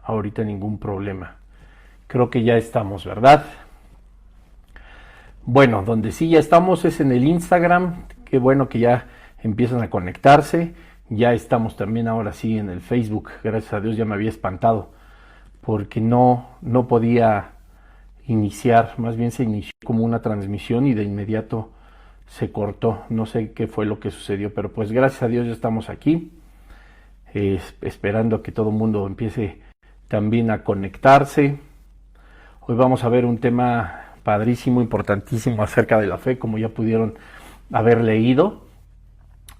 ahorita ningún problema. Creo que ya estamos, ¿verdad? Bueno, donde sí ya estamos es en el Instagram. Qué bueno que ya empiezan a conectarse. Ya estamos también ahora sí en el Facebook. Gracias a Dios, ya me había espantado porque no podía iniciar. Más bien se inició como una transmisión y de inmediato se cortó. No sé qué fue lo que sucedió, pero pues gracias a Dios ya estamos aquí, esperando a que todo el mundo empiece también a conectarse. Hoy vamos a ver un tema padrísimo, importantísimo acerca de la fe, como ya pudieron haber leído.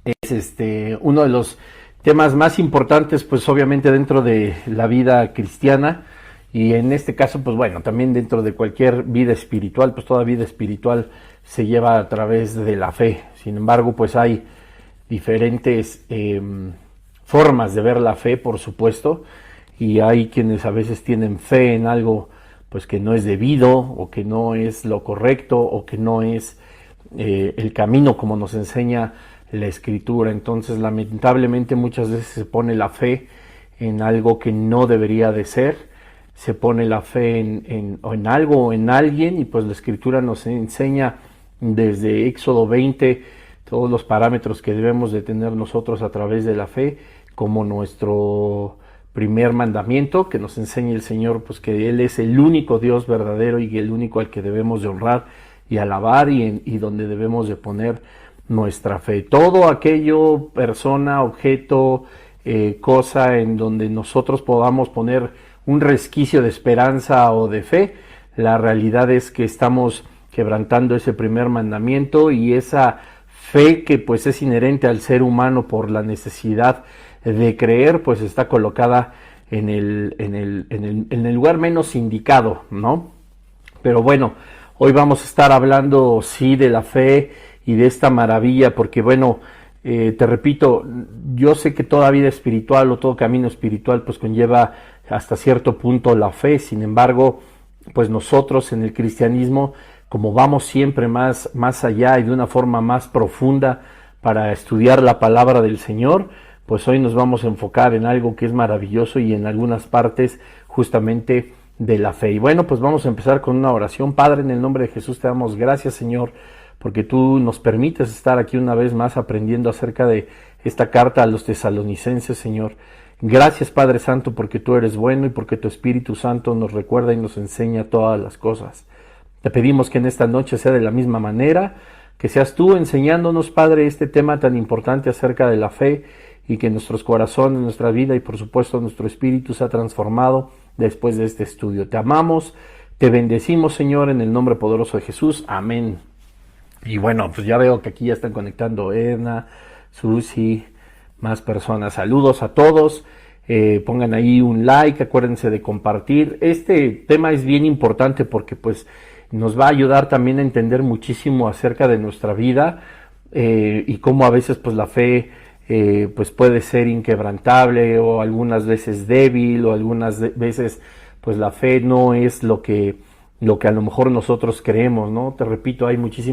Es uno de los temas más importantes, pues obviamente dentro de la vida cristiana, y en este caso, pues bueno, también dentro de cualquier vida espiritual, pues toda vida espiritual se lleva a través de la fe. Sin embargo, pues hay diferentes formas de ver la fe, por supuesto, y hay quienes a veces tienen fe en algo pues que no es debido, o que no es lo correcto, o que no es el camino como nos enseña la Escritura. Entonces, lamentablemente, muchas veces se pone la fe en algo que no debería de ser, se pone la fe en algo o en alguien, y pues la Escritura nos enseña desde Éxodo 20 todos los parámetros que debemos de tener nosotros a través de la fe, como nuestro primer mandamiento, que nos enseña el Señor, pues que Él es el único Dios verdadero y el único al que debemos de honrar y alabar, y donde debemos de poner nuestra fe. Todo aquello, persona, objeto, cosa en donde nosotros podamos poner un resquicio de esperanza o de fe, la realidad es que estamos quebrantando ese primer mandamiento, y esa fe que pues es inherente al ser humano por la necesidad de creer, pues está colocada en el lugar menos indicado, ¿no? Pero bueno, hoy vamos a estar hablando sí de la fe y de esta maravilla, porque bueno, te repito, yo sé que toda vida espiritual o todo camino espiritual pues conlleva hasta cierto punto la fe. Sin embargo, pues nosotros en el cristianismo, como vamos siempre más allá y de una forma más profunda para estudiar la palabra del Señor, pues hoy nos vamos a enfocar en algo que es maravilloso y en algunas partes justamente de la fe. Y bueno, pues vamos a empezar con una oración. Padre, en el nombre de Jesús te damos gracias, Señor, porque tú nos permites estar aquí una vez más aprendiendo acerca de esta carta a los tesalonicenses, Señor. Gracias, Padre Santo, porque tú eres bueno y porque tu Espíritu Santo nos recuerda y nos enseña todas las cosas. Te pedimos que en esta noche sea de la misma manera, que seas tú enseñándonos, Padre, este tema tan importante acerca de la fe, y que nuestros corazones, nuestra vida y por supuesto nuestro espíritu sea transformado después de este estudio. Te amamos, te bendecimos, Señor, en el nombre poderoso de Jesús. Amén. Y bueno, pues ya veo que aquí ya están conectando Edna, Susi, más personas. Saludos a todos. Pongan ahí un like, acuérdense de compartir. Este tema es bien importante porque pues nos va a ayudar también a entender muchísimo acerca de nuestra vida, y cómo a veces pues la fe pues puede ser inquebrantable, o algunas veces débil, o algunas veces pues la fe no es lo que a lo mejor nosotros creemos, ¿no? Te repito, hay muchas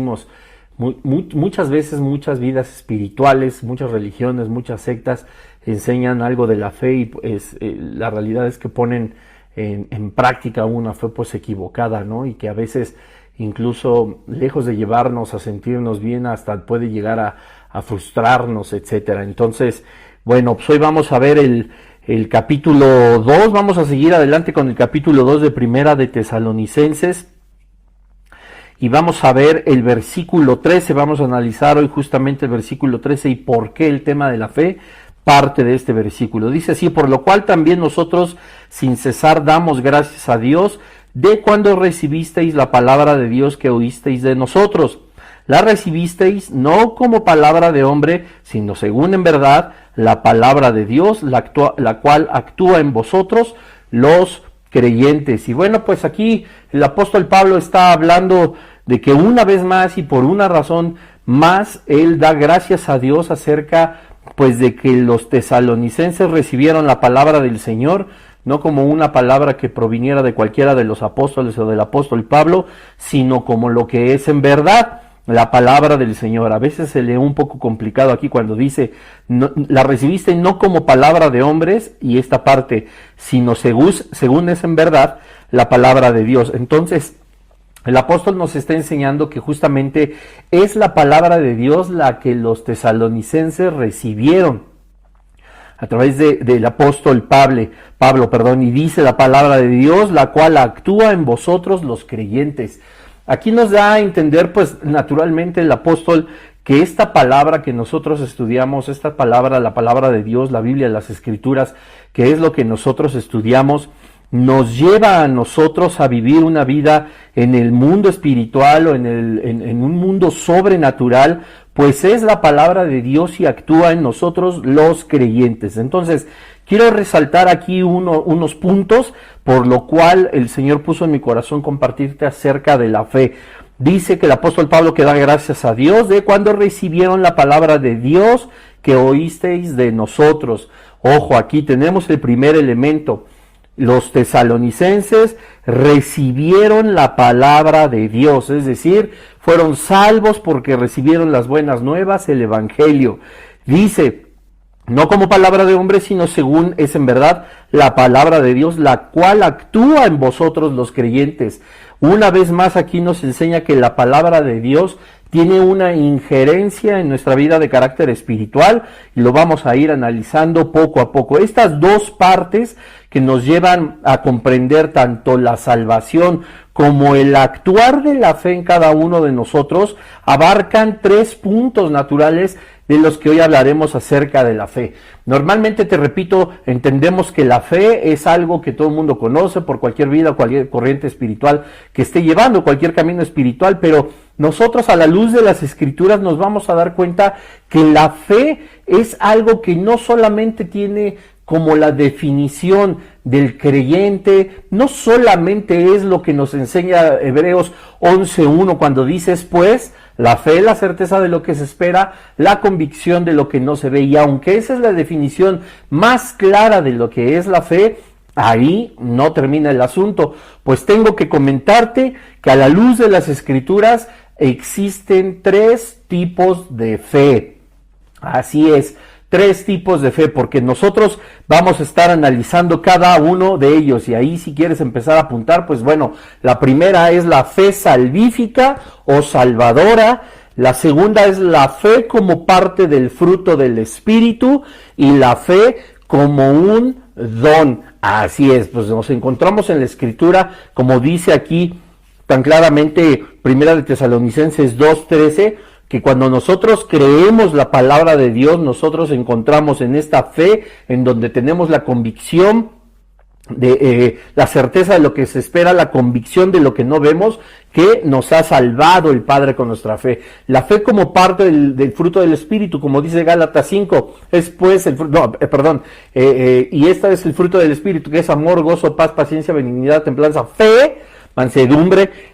veces muchas vidas espirituales, muchas religiones, muchas sectas enseñan algo de la fe, y pues la realidad es que ponen en práctica una fe pues equivocada, ¿no? Y que a veces incluso lejos de llevarnos a sentirnos bien, hasta puede llegar a frustrarnos, etcétera. Entonces, bueno, pues hoy vamos a ver el capítulo 2, vamos a seguir adelante con el capítulo 2 de Primera de Tesalonicenses, y vamos a ver el versículo 13, vamos a analizar hoy justamente el versículo 13 y por qué el tema de la fe parte de este versículo. Dice así: por lo cual también nosotros sin cesar damos gracias a Dios de cuando recibisteis la palabra de Dios que oísteis de nosotros. La recibisteis no como palabra de hombre, sino según en verdad la palabra de Dios, la cual actúa en vosotros los creyentes. Y bueno, pues aquí el apóstol Pablo está hablando de que una vez más y por una razón más, él da gracias a Dios acerca pues de que los tesalonicenses recibieron la palabra del Señor, no como una palabra que proviniera de cualquiera de los apóstoles o del apóstol Pablo, sino como lo que es en verdad. la palabra del Señor. A veces se lee un poco complicado aquí cuando dice, no, la recibiste no como palabra de hombres, y esta parte, sino según es en verdad la palabra de Dios. Entonces, el apóstol nos está enseñando que justamente es la palabra de Dios la que los tesalonicenses recibieron a través del apóstol Pablo, y dice la palabra de Dios, la cual actúa en vosotros los creyentes. Aquí nos da a entender, pues, naturalmente el apóstol, que esta palabra que nosotros estudiamos, esta palabra, la palabra de Dios, la Biblia, las Escrituras, que es lo que nosotros estudiamos, nos lleva a nosotros a vivir una vida en el mundo espiritual o en un mundo sobrenatural, pues es la palabra de Dios y actúa en nosotros los creyentes. Entonces, quiero resaltar aquí unos puntos por lo cual el Señor puso en mi corazón compartirte acerca de la fe. Dice que el apóstol Pablo que da gracias a Dios de cuando recibieron la palabra de Dios que oísteis de nosotros. Ojo, aquí tenemos el primer elemento. Los tesalonicenses recibieron la palabra de Dios, es decir, fueron salvos porque recibieron las buenas nuevas, el evangelio. Dice, no como palabra de hombre, sino según es en verdad la palabra de Dios, la cual actúa en vosotros los creyentes. Una vez más aquí nos enseña que la palabra de Dios tiene una injerencia en nuestra vida de carácter espiritual y lo vamos a ir analizando poco a poco. Estas dos partes que nos llevan a comprender tanto la salvación como el actuar de la fe en cada uno de nosotros abarcan 3 puntos naturales de los que hoy hablaremos acerca de la fe. Normalmente, te repito, entendemos que la fe es algo que todo el mundo conoce por cualquier vida, cualquier corriente espiritual que esté llevando, cualquier camino espiritual, pero nosotros a la luz de las Escrituras nos vamos a dar cuenta que la fe es algo que no solamente tiene como la definición del creyente, no solamente es lo que nos enseña Hebreos 11:1 cuando dice, pues, la fe es la certeza de lo que se espera, la convicción de lo que no se ve, y aunque esa es la definición más clara de lo que es la fe, ahí no termina el asunto, pues tengo que comentarte que a la luz de las Escrituras existen 3 tipos de fe. Así es, 3 tipos de fe, porque nosotros vamos a estar analizando cada uno de ellos, y ahí si quieres empezar a apuntar, pues bueno, la primera es la fe salvífica o salvadora, la segunda es la fe como parte del fruto del Espíritu, y la fe como un don. Así es, pues nos encontramos en la Escritura, como dice aquí tan claramente, Primera de Tesalonicenses 2:13, que cuando nosotros creemos la palabra de Dios, nosotros encontramos en esta fe, en donde tenemos la convicción de la certeza de lo que se espera, la convicción de lo que no vemos, que nos ha salvado el Padre con nuestra fe. La fe como parte del fruto del Espíritu, como dice Gálatas 5, es pues y esta es el fruto del Espíritu, que es amor, gozo, paz, paciencia, benignidad, templanza, fe, mansedumbre.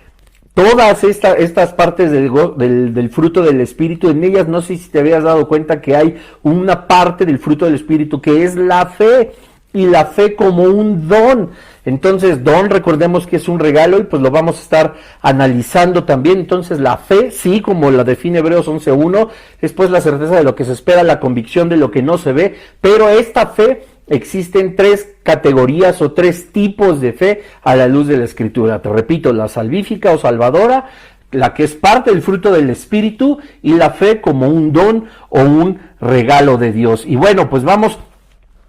Todas estas partes del fruto del Espíritu, en ellas no sé si te habías dado cuenta que hay una parte del fruto del Espíritu que es la fe, y la fe como un don. Entonces, don, recordemos que es un regalo, y pues lo vamos a estar analizando también. Entonces, la fe, sí, como la define Hebreos 11:1, es pues la certeza de lo que se espera, la convicción de lo que no se ve, pero esta fe, existen 3 categorías o 3 tipos de fe a la luz de la Escritura. Te repito, la salvífica o salvadora, la que es parte del fruto del Espíritu, y la fe como un don o un regalo de Dios. Y bueno, pues vamos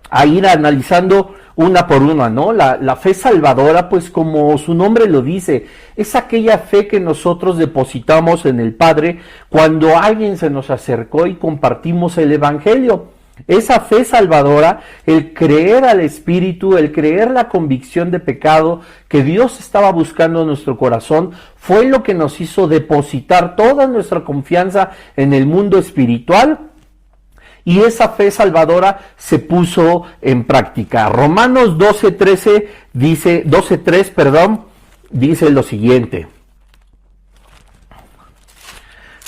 a ir analizando una por una, ¿no? La fe salvadora, pues como su nombre lo dice, es aquella fe que nosotros depositamos en el Padre cuando alguien se nos acercó y compartimos el Evangelio. Esa fe salvadora, el creer al Espíritu, el creer la convicción de pecado que Dios estaba buscando en nuestro corazón, fue lo que nos hizo depositar toda nuestra confianza en el mundo espiritual, y esa fe salvadora se puso en práctica. Romanos 12:3 dice lo siguiente.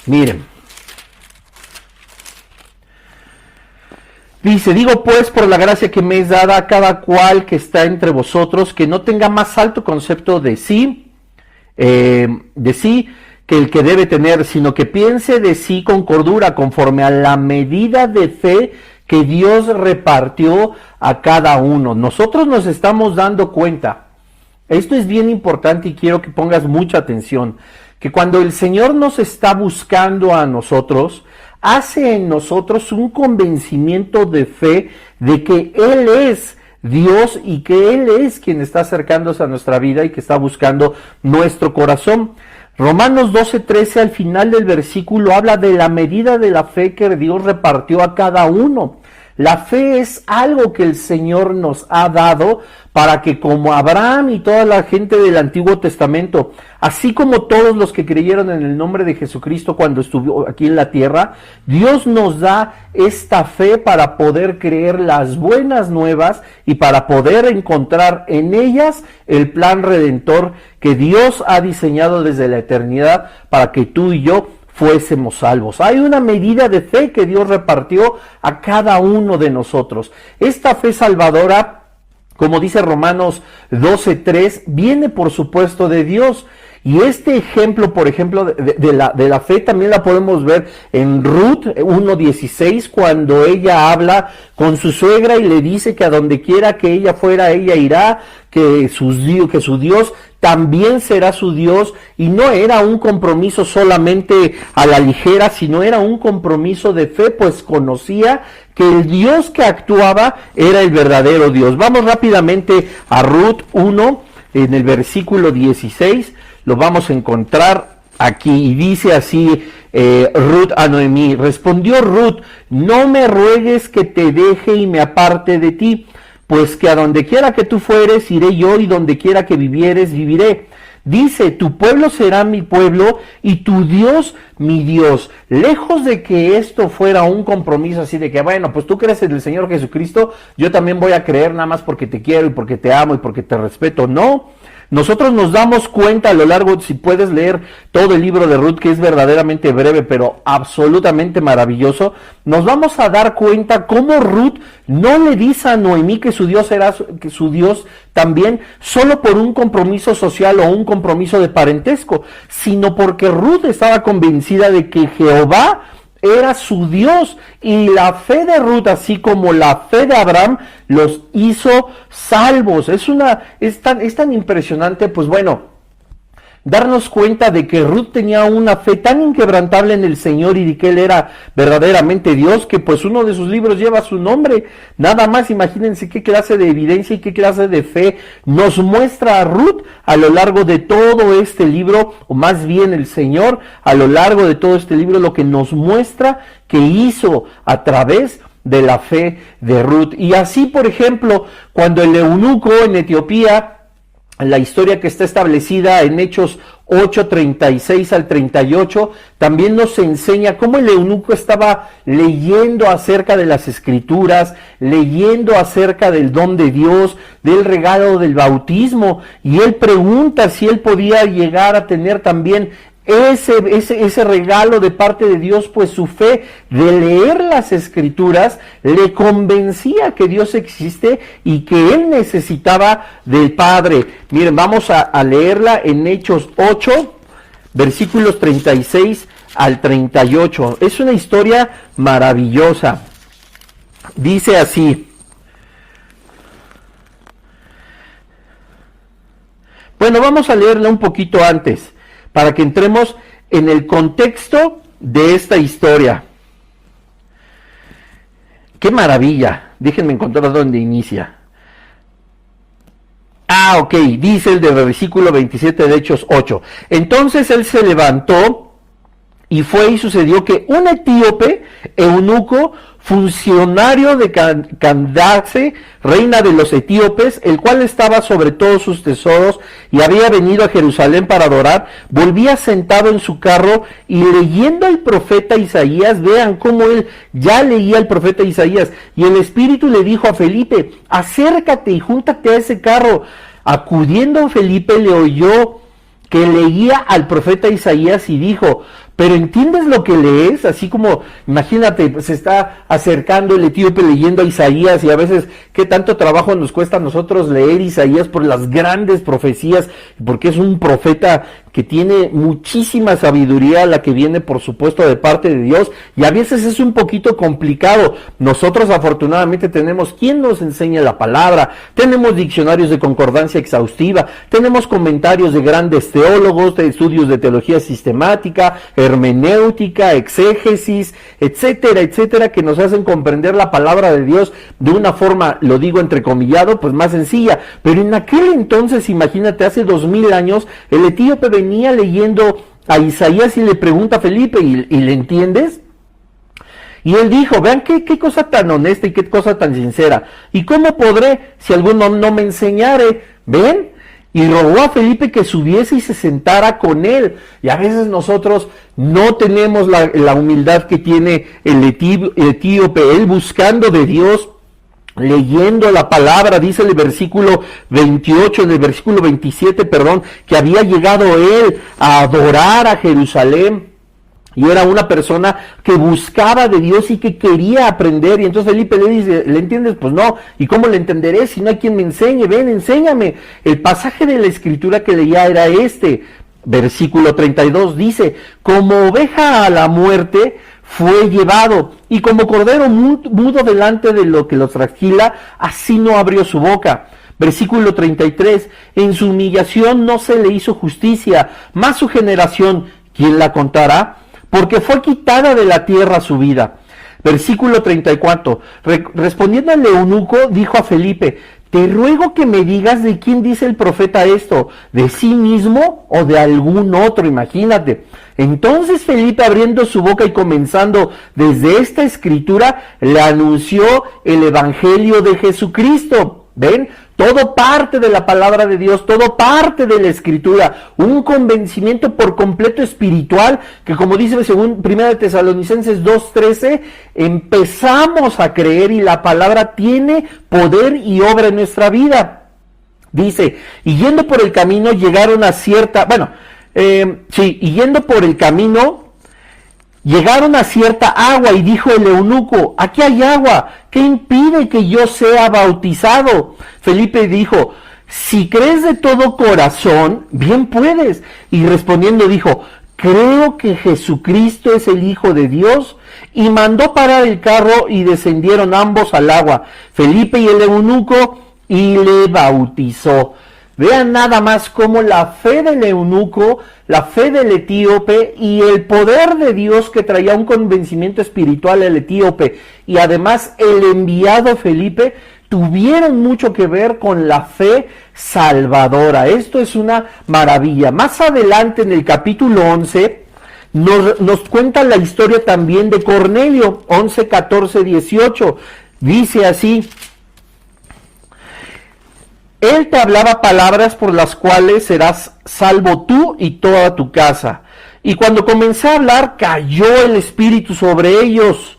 Miren. Dice, digo pues por la gracia que me es dada a cada cual que está entre vosotros, que no tenga más alto concepto de sí, que el que debe tener, sino que piense de sí con cordura, conforme a la medida de fe que Dios repartió a cada uno. Nosotros nos estamos dando cuenta, esto es bien importante y quiero que pongas mucha atención, que cuando el Señor nos está buscando a nosotros, hace en nosotros un convencimiento de fe de que Él es Dios y que Él es quien está acercándose a nuestra vida y que está buscando nuestro corazón. Romanos 12:13 al final del versículo habla de la medida de la fe que Dios repartió a cada uno. La fe es algo que el Señor nos ha dado para que, como Abraham y toda la gente del Antiguo Testamento, así como todos los que creyeron en el nombre de Jesucristo cuando estuvo aquí en la tierra, Dios nos da esta fe para poder creer las buenas nuevas y para poder encontrar en ellas el plan redentor que Dios ha diseñado desde la eternidad para que tú y yo fuésemos salvos. Hay una medida de fe que Dios repartió a cada uno de nosotros. Esta fe salvadora, como dice Romanos 12:3, viene por supuesto de Dios. Y este ejemplo, por ejemplo, de la fe también la podemos ver en Ruth 1:16, cuando ella habla con su suegra y le dice que a donde quiera que ella fuera, ella irá, que su Dios también será su Dios, y no era un compromiso solamente a la ligera, sino era un compromiso de fe, pues conocía que el Dios que actuaba era el verdadero Dios. Vamos rápidamente a Ruth 1, en el versículo 16, lo vamos a encontrar aquí, y dice así Ruth a Noemí: respondió Ruth, no me ruegues que te deje y me aparte de ti, pues que a donde quiera que tú fueres, iré yo, y donde quiera que vivieres, viviré. Dice, tu pueblo será mi pueblo, y tu Dios, mi Dios. Lejos de que esto fuera un compromiso así de que, bueno, pues tú crees en el Señor Jesucristo, yo también voy a creer nada más porque te quiero, y porque te amo, y porque te respeto. No. Nosotros nos damos cuenta a lo largo, si puedes leer todo el libro de Ruth, que es verdaderamente breve, pero absolutamente maravilloso, nos vamos a dar cuenta cómo Ruth no le dice a Noemí que su Dios era que su Dios también solo por un compromiso social o un compromiso de parentesco, sino porque Ruth estaba convencida de que Jehová era su Dios, y la fe de Ruth, así como la fe de Abraham, los hizo salvos. Es tan impresionante, pues bueno, darnos cuenta de que Ruth tenía una fe tan inquebrantable en el Señor y de que Él era verdaderamente Dios, que pues uno de sus libros lleva su nombre. Nada más imagínense qué clase de evidencia y qué clase de fe nos muestra a Ruth a lo largo de todo este libro, o más bien el Señor a lo largo de todo este libro, lo que nos muestra que hizo a través de la fe de Ruth. Y así, por ejemplo, cuando el eunuco en Etiopía, la historia que está establecida en Hechos 8:36 al 38, también nos enseña cómo el eunuco estaba leyendo acerca de las Escrituras, leyendo acerca del don de Dios, del regalo del bautismo, y él pregunta si él podía llegar a tener también ese regalo de parte de Dios, pues su fe de leer las Escrituras le convencía que Dios existe y que él necesitaba del Padre. Miren, vamos a leerla en Hechos 8, versículos 36 al 38. Es una historia maravillosa. Dice así. Bueno, vamos a leerla un poquito antes, para que entremos en el contexto de esta historia. ¡Qué maravilla! Déjenme encontrar dónde inicia. Ok, dice el del versículo 27 de Hechos 8. Entonces él se levantó y fue, y sucedió que un etíope, eunuco, funcionario de Candace, reina de los etíopes, el cual estaba sobre todos sus tesoros y había venido a Jerusalén para adorar, volvía sentado en su carro y leyendo al profeta Isaías. Vean cómo él ya leía al profeta Isaías, y el Espíritu le dijo a Felipe: acércate y júntate a ese carro. Acudiendo Felipe, le oyó que leía al profeta Isaías y dijo: pero ¿entiendes lo que lees? Así como, imagínate, se está acercando el etíope leyendo a Isaías, y a veces qué tanto trabajo nos cuesta a nosotros leer Isaías por las grandes profecías, porque es un profeta que tiene muchísima sabiduría, la que viene por supuesto de parte de Dios, y a veces es un poquito complicado. Nosotros afortunadamente tenemos quien nos enseña la palabra, tenemos diccionarios de concordancia exhaustiva, tenemos comentarios de grandes teólogos, de estudios de teología sistemática, hermenéutica, exégesis, etcétera, etcétera, que nos hacen comprender la palabra de Dios de una forma, lo digo entrecomillado, pues más sencilla. Pero en aquel entonces, imagínate, hace 2000 años, el etíope venía leyendo a Isaías y le pregunta a Felipe, ¿y le entiendes? Y él dijo, vean qué cosa tan honesta y qué cosa tan sincera. ¿Y cómo podré si alguno no me enseñare? ¿Ven? Y rogó a Felipe que subiese y se sentara con él. Y a veces nosotros no tenemos la humildad que tiene el etíope, él buscando de Dios, leyendo la palabra. Dice en el versículo 28, en el versículo 27, perdón, que había llegado él a adorar a Jerusalén. Y era una persona que buscaba de Dios y que quería aprender. Y entonces Felipe le dice, ¿le entiendes? Pues no. ¿Y cómo le entenderé si no hay quien me enseñe? Ven, enséñame. El pasaje de la escritura que leía era este. Versículo 32 dice, como oveja a la muerte fue llevado, y como cordero mudo delante de lo que los trasquila, así no abrió su boca. Versículo 33, en su humillación no se le hizo justicia, mas su generación, ¿quién la contará? Porque fue quitada de la tierra su vida. Versículo 34, respondiendo al eunuco, dijo a Felipe, te ruego que me digas de quién dice el profeta esto, de sí mismo o de algún otro, imagínate. Entonces Felipe, abriendo su boca y comenzando desde esta escritura, le anunció el evangelio de Jesucristo. ¿Ven? Todo parte de la palabra de Dios, todo parte de la escritura, un convencimiento por completo espiritual, que como dice según 1 Tesalonicenses 2:13, empezamos a creer y la palabra tiene poder y obra en nuestra vida. Dice, y yendo por el camino llegaron a cierta, y yendo por el camino, llegaron a cierta agua y dijo el eunuco, aquí hay agua, ¿qué impide que yo sea bautizado? Felipe dijo, si crees de todo corazón, bien puedes. Y respondiendo dijo, creo que Jesucristo es el Hijo de Dios. Y mandó parar el carro y descendieron ambos al agua, Felipe y el eunuco, y le bautizó. Vean nada más cómo la fe del eunuco, la fe del etíope y el poder de Dios que traía un convencimiento espiritual al etíope y además el enviado Felipe tuvieron mucho que ver con la fe salvadora. Esto es una maravilla. Más adelante en el capítulo 11 nos cuenta la historia también de Cornelio, 11, 14, 18. Dice así, él te hablaba palabras por las cuales serás salvo tú y toda tu casa. Y cuando comencé a hablar, cayó el Espíritu sobre ellos,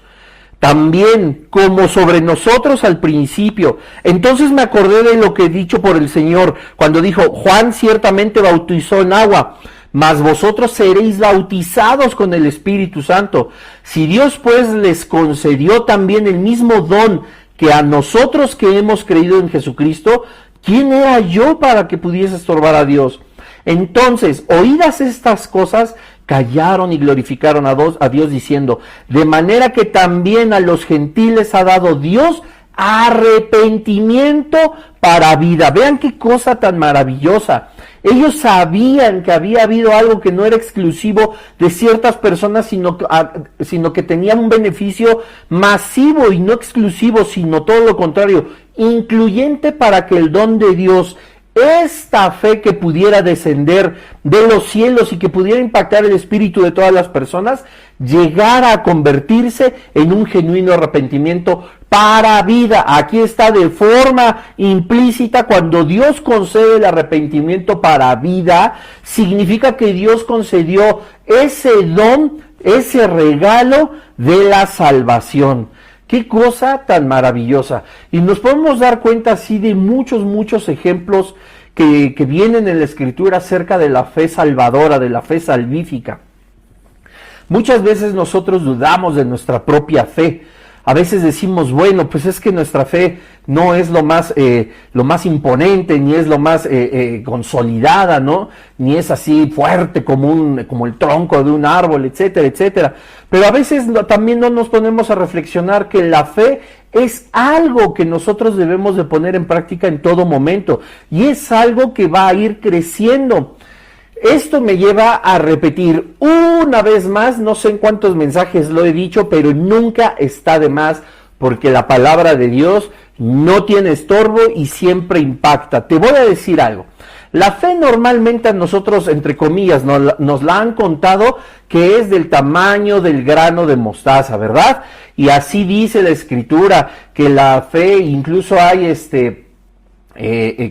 también como sobre nosotros al principio. Entonces me acordé de lo que he dicho por el Señor, cuando dijo, Juan ciertamente bautizó en agua, mas vosotros seréis bautizados con el Espíritu Santo. Si Dios pues les concedió también el mismo don que a nosotros que hemos creído en Jesucristo, ¿quién era yo para que pudiese estorbar a Dios? Entonces, oídas estas cosas, callaron y glorificaron a Dios diciendo, de manera que también a los gentiles ha dado Dios arrepentimiento para vida. Vean qué cosa tan maravillosa. Ellos sabían que había habido algo que no era exclusivo de ciertas personas, sino que tenía un beneficio masivo y no exclusivo, sino todo lo contrario, incluyente para que el don de Dios, esta fe que pudiera descender de los cielos y que pudiera impactar el espíritu de todas las personas, llegara a convertirse en un genuino arrepentimiento para vida. Aquí está de forma implícita, cuando Dios concede el arrepentimiento para vida, significa que Dios concedió ese don, ese regalo de la salvación. ¡Qué cosa tan maravillosa! Y nos podemos dar cuenta así de muchos ejemplos que vienen en la Escritura acerca de la fe salvadora, de la fe salvífica. Muchas veces nosotros dudamos de nuestra propia fe. A veces decimos, bueno, pues es que nuestra fe no es lo más imponente, ni es lo más consolidada, ¿no? Ni es así fuerte como el tronco de un árbol, etcétera, etcétera. Pero a veces también no nos ponemos a reflexionar que la fe es algo que nosotros debemos de poner en práctica en todo momento. Y es algo que va a ir creciendo. Esto me lleva a repetir una vez más, no sé en cuántos mensajes lo he dicho, pero nunca está de más, porque la palabra de Dios no tiene estorbo y siempre impacta. Te voy a decir algo. La fe normalmente a nosotros, entre comillas, nos la han contado que es del tamaño del grano de mostaza, ¿verdad? Y así dice la Escritura, que la fe, incluso hay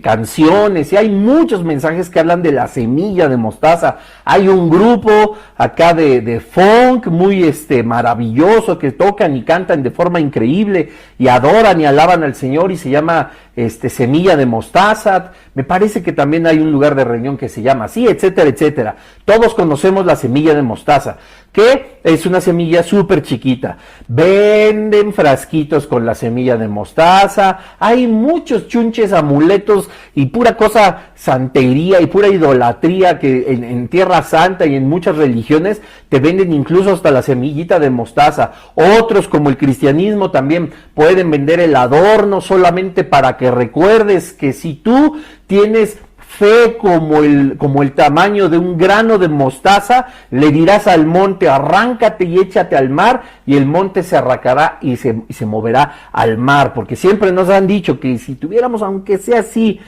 canciones, y hay muchos mensajes que hablan de la semilla de mostaza. Hay un grupo acá de funk muy maravilloso, que tocan y cantan de forma increíble y adoran y alaban al Señor, y se llama Semilla de Mostaza. Me parece que también hay un lugar de reunión que se llama así, etcétera, etcétera. Todos conocemos la semilla de mostaza, que es una semilla súper chiquita. Venden frasquitos con la semilla de mostaza. Hay muchos chunches, amuletos y pura cosa, santería y pura idolatría, que en Tierra Santa y en muchas religiones te venden incluso hasta la semillita de mostaza. Otros, como el cristianismo, también pueden vender el adorno solamente para que recuerdes que si tú tienes fe como el tamaño de un grano de mostaza, le dirás al monte, arráncate y échate al mar, y el monte se arrancará y se moverá al mar. Porque siempre nos han dicho que si tuviéramos, aunque sea así,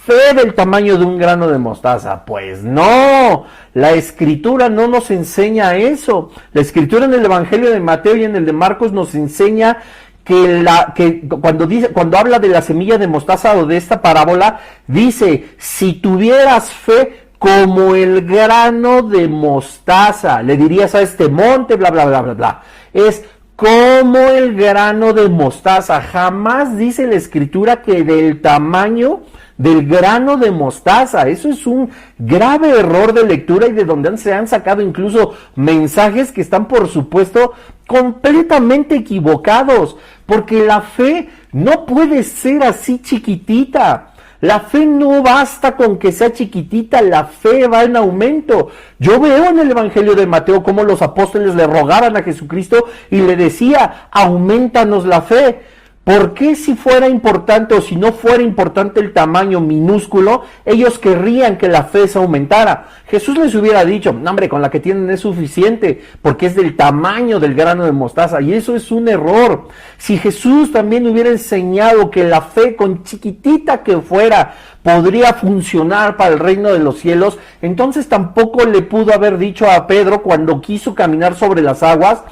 fe del tamaño de un grano de mostaza, pues no, la Escritura no nos enseña eso. La Escritura en el Evangelio de Mateo y en el de Marcos nos enseña que cuando habla de la semilla de mostaza o de esta parábola, dice, si tuvieras fe como el grano de mostaza, le dirías a este monte, bla, bla, bla, bla, bla. Es como el grano de mostaza. Jamás dice la Escritura que del tamaño del grano de mostaza. Eso es un grave error de lectura, y de donde se han sacado incluso mensajes que están, por supuesto, completamente equivocados, porque la fe no puede ser así chiquitita. La fe no basta con que sea chiquitita, la fe va en aumento. Yo veo en el Evangelio de Mateo cómo los apóstoles le rogaban a Jesucristo y le decía, aumentanos la fe. ¿Por qué, si fuera importante o si no fuera importante el tamaño minúsculo, ellos querrían que la fe se aumentara? Jesús les hubiera dicho, no, hombre, con la que tienen es suficiente, porque es del tamaño del grano de mostaza, y eso es un error. Si Jesús también hubiera enseñado que la fe, con chiquitita que fuera, podría funcionar para el reino de los cielos, entonces tampoco le pudo haber dicho a Pedro, cuando quiso caminar sobre las aguas,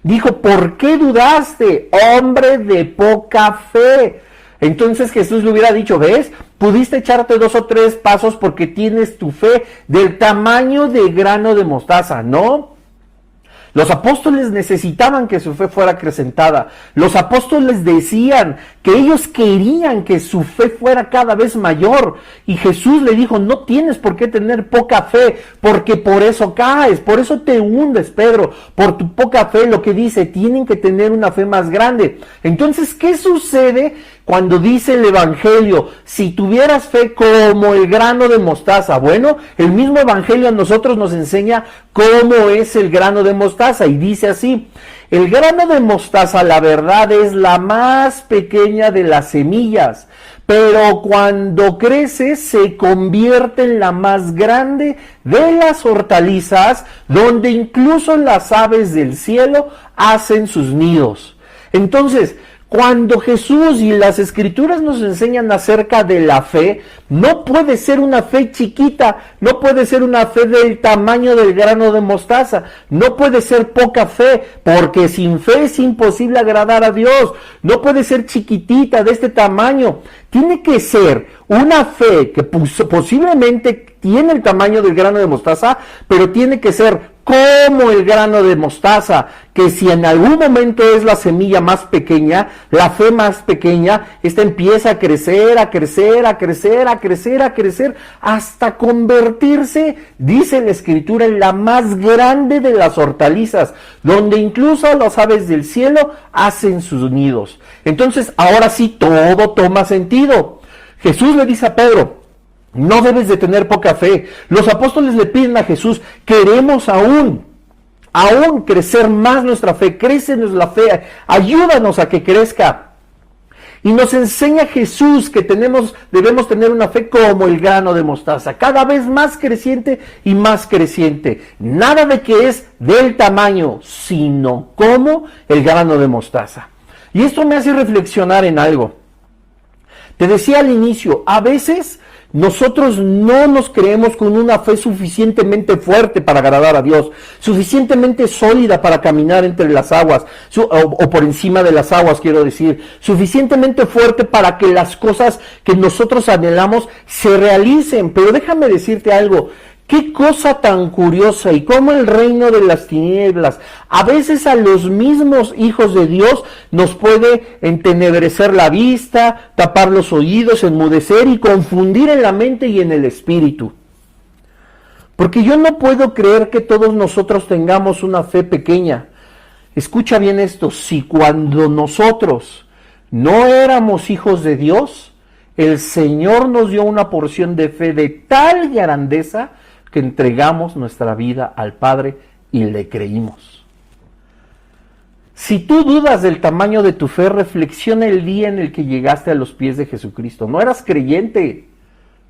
dijo, ¿por qué dudaste, hombre de poca fe? Entonces Jesús le hubiera dicho, ¿ves? Pudiste echarte 2 o 3 pasos porque tienes tu fe del tamaño de grano de mostaza, ¿no? Los apóstoles necesitaban que su fe fuera acrecentada. Los apóstoles decían que ellos querían que su fe fuera cada vez mayor. Y Jesús le dijo, no tienes por qué tener poca fe, porque por eso caes, por eso te hundes, Pedro, por tu poca fe. Lo que dice, tienen que tener una fe más grande. Entonces, ¿qué sucede cuando dice el Evangelio, si tuvieras fe como el grano de mostaza? Bueno, el mismo Evangelio a nosotros nos enseña cómo es el grano de mostaza, y dice así, el grano de mostaza, la verdad, es la más pequeña de las semillas, pero cuando crece se convierte en la más grande de las hortalizas, donde incluso las aves del cielo hacen sus nidos. Entonces, cuando Jesús y las Escrituras nos enseñan acerca de la fe, no puede ser una fe chiquita, no puede ser una fe del tamaño del grano de mostaza, no puede ser poca fe, porque sin fe es imposible agradar a Dios, no puede ser chiquitita de este tamaño, tiene que ser una fe que posiblemente tiene el tamaño del grano de mostaza, pero tiene que ser como el grano de mostaza, que si en algún momento es la semilla más pequeña, la fe más pequeña, esta empieza a crecer, a crecer, a crecer, a crecer, a crecer, hasta convertirse, dice la Escritura, en la más grande de las hortalizas, donde incluso las aves del cielo hacen sus nidos. Entonces, ahora sí, todo toma sentido. Jesús le dice a Pedro: no debes de tener poca fe. Los apóstoles le piden a Jesús: queremos aún crecer más nuestra fe, crécenos la fe, ayúdanos a que crezca. Y nos enseña Jesús que debemos tener una fe como el grano de mostaza, cada vez más creciente y más creciente. Nada de que es del tamaño, sino como el grano de mostaza. Y esto me hace reflexionar en algo. Te decía al inicio, a veces nosotros no nos creemos con una fe suficientemente fuerte para agradar a Dios, suficientemente sólida para caminar entre las aguas, o por encima de las aguas, quiero decir, suficientemente fuerte para que las cosas que nosotros anhelamos se realicen. Pero déjame decirte algo, qué cosa tan curiosa, y cómo el reino de las tinieblas a veces a los mismos hijos de Dios nos puede entenebrecer la vista, tapar los oídos, enmudecer y confundir en la mente y en el espíritu. Porque yo no puedo creer que todos nosotros tengamos una fe pequeña. Escucha bien esto: si cuando nosotros no éramos hijos de Dios, el Señor nos dio una porción de fe de tal grandeza que entregamos nuestra vida al Padre y le creímos. Si tú dudas del tamaño de tu fe, reflexiona el día en el que llegaste a los pies de Jesucristo. No eras creyente,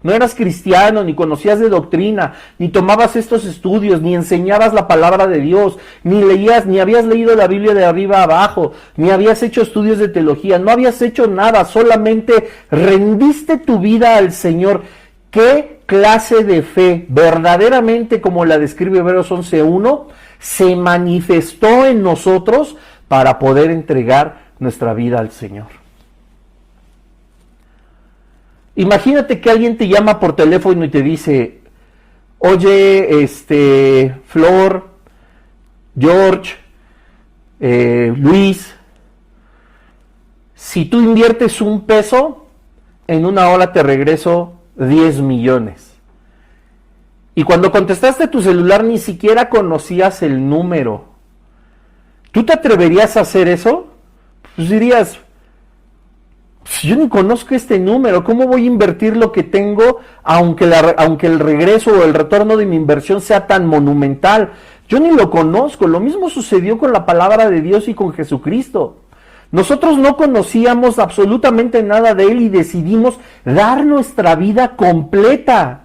no eras cristiano, ni conocías de doctrina, ni tomabas estos estudios, ni enseñabas la palabra de Dios, ni leías, ni habías leído la Biblia de arriba a abajo, ni habías hecho estudios de teología, no habías hecho nada, solamente rendiste tu vida al Señor. ¿Qué clase de fe, verdaderamente como la describe Hebreos 11:1, se manifestó en nosotros para poder entregar nuestra vida al Señor? Imagínate que alguien te llama por teléfono y te dice: oye, Flor, George, Luis, si tú inviertes $1, en 1 hora te regreso 10 millones. Y cuando contestaste tu celular ni siquiera conocías el número. ¿Tú te atreverías a hacer eso? Pues dirías: yo ni conozco este número, ¿cómo voy a invertir lo que tengo aunque el regreso o el retorno de mi inversión sea tan monumental? Yo ni lo conozco. Lo mismo sucedió con la palabra de Dios y con Jesucristo. Nosotros no conocíamos absolutamente nada de Él y decidimos dar nuestra vida completa.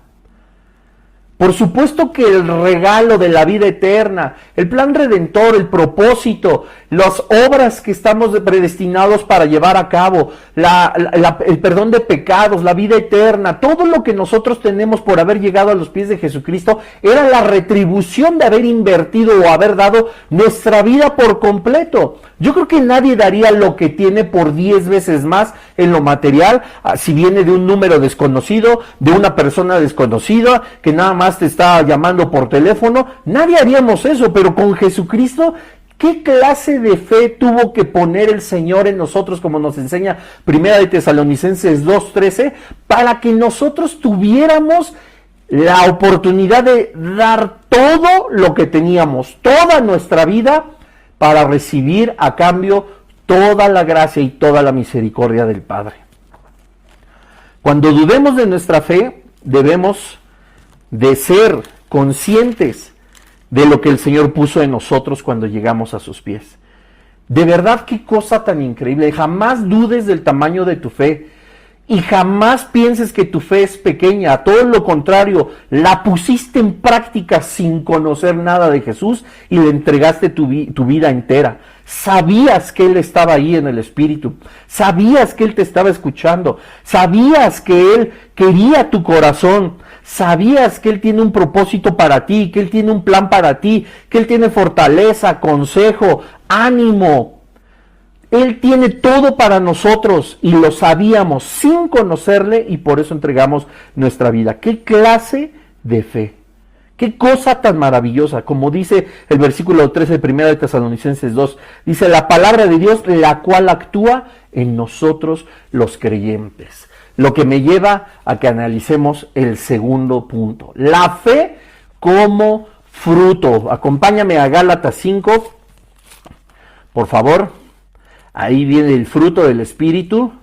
Por supuesto que el regalo de la vida eterna, el plan redentor, el propósito, las obras que estamos predestinados para llevar a cabo, el perdón de pecados, la vida eterna, todo lo que nosotros tenemos por haber llegado a los pies de Jesucristo, era la retribución de haber invertido o haber dado nuestra vida por completo. Yo creo que nadie daría lo que tiene por 10 veces más en lo material, si viene de un número desconocido, de una persona desconocida, que nada más te está llamando por teléfono. Nadie haríamos eso, pero con Jesucristo, ¿qué clase de fe tuvo que poner el Señor en nosotros, como nos enseña 1 de Tesalonicenses 2:13, para que nosotros tuviéramos la oportunidad de dar todo lo que teníamos, toda nuestra vida, para recibir a cambio toda la gracia y toda la misericordia del Padre? Cuando dudemos de nuestra fe, debemos de ser conscientes de lo que el Señor puso en nosotros cuando llegamos a sus pies. De verdad, qué cosa tan increíble. Jamás dudes del tamaño de tu fe y jamás pienses que tu fe es pequeña. A todo lo contrario, la pusiste en práctica sin conocer nada de Jesús y le entregaste tu vida entera. Sabías que Él estaba ahí en el Espíritu, sabías que Él te estaba escuchando, sabías que Él quería tu corazón, sabías que Él tiene un propósito para ti, que Él tiene un plan para ti, que Él tiene fortaleza, consejo, ánimo. Él tiene todo para nosotros y lo sabíamos sin conocerle, y por eso entregamos nuestra vida. ¿Qué clase de fe? Qué cosa tan maravillosa, como dice el versículo 13 de 1 de Tesalonicenses 2, dice la palabra de Dios, la cual actúa en nosotros los creyentes. Lo que me lleva a que analicemos el segundo punto, la fe como fruto. Acompáñame a Gálatas 5, por favor. Ahí viene el fruto del Espíritu.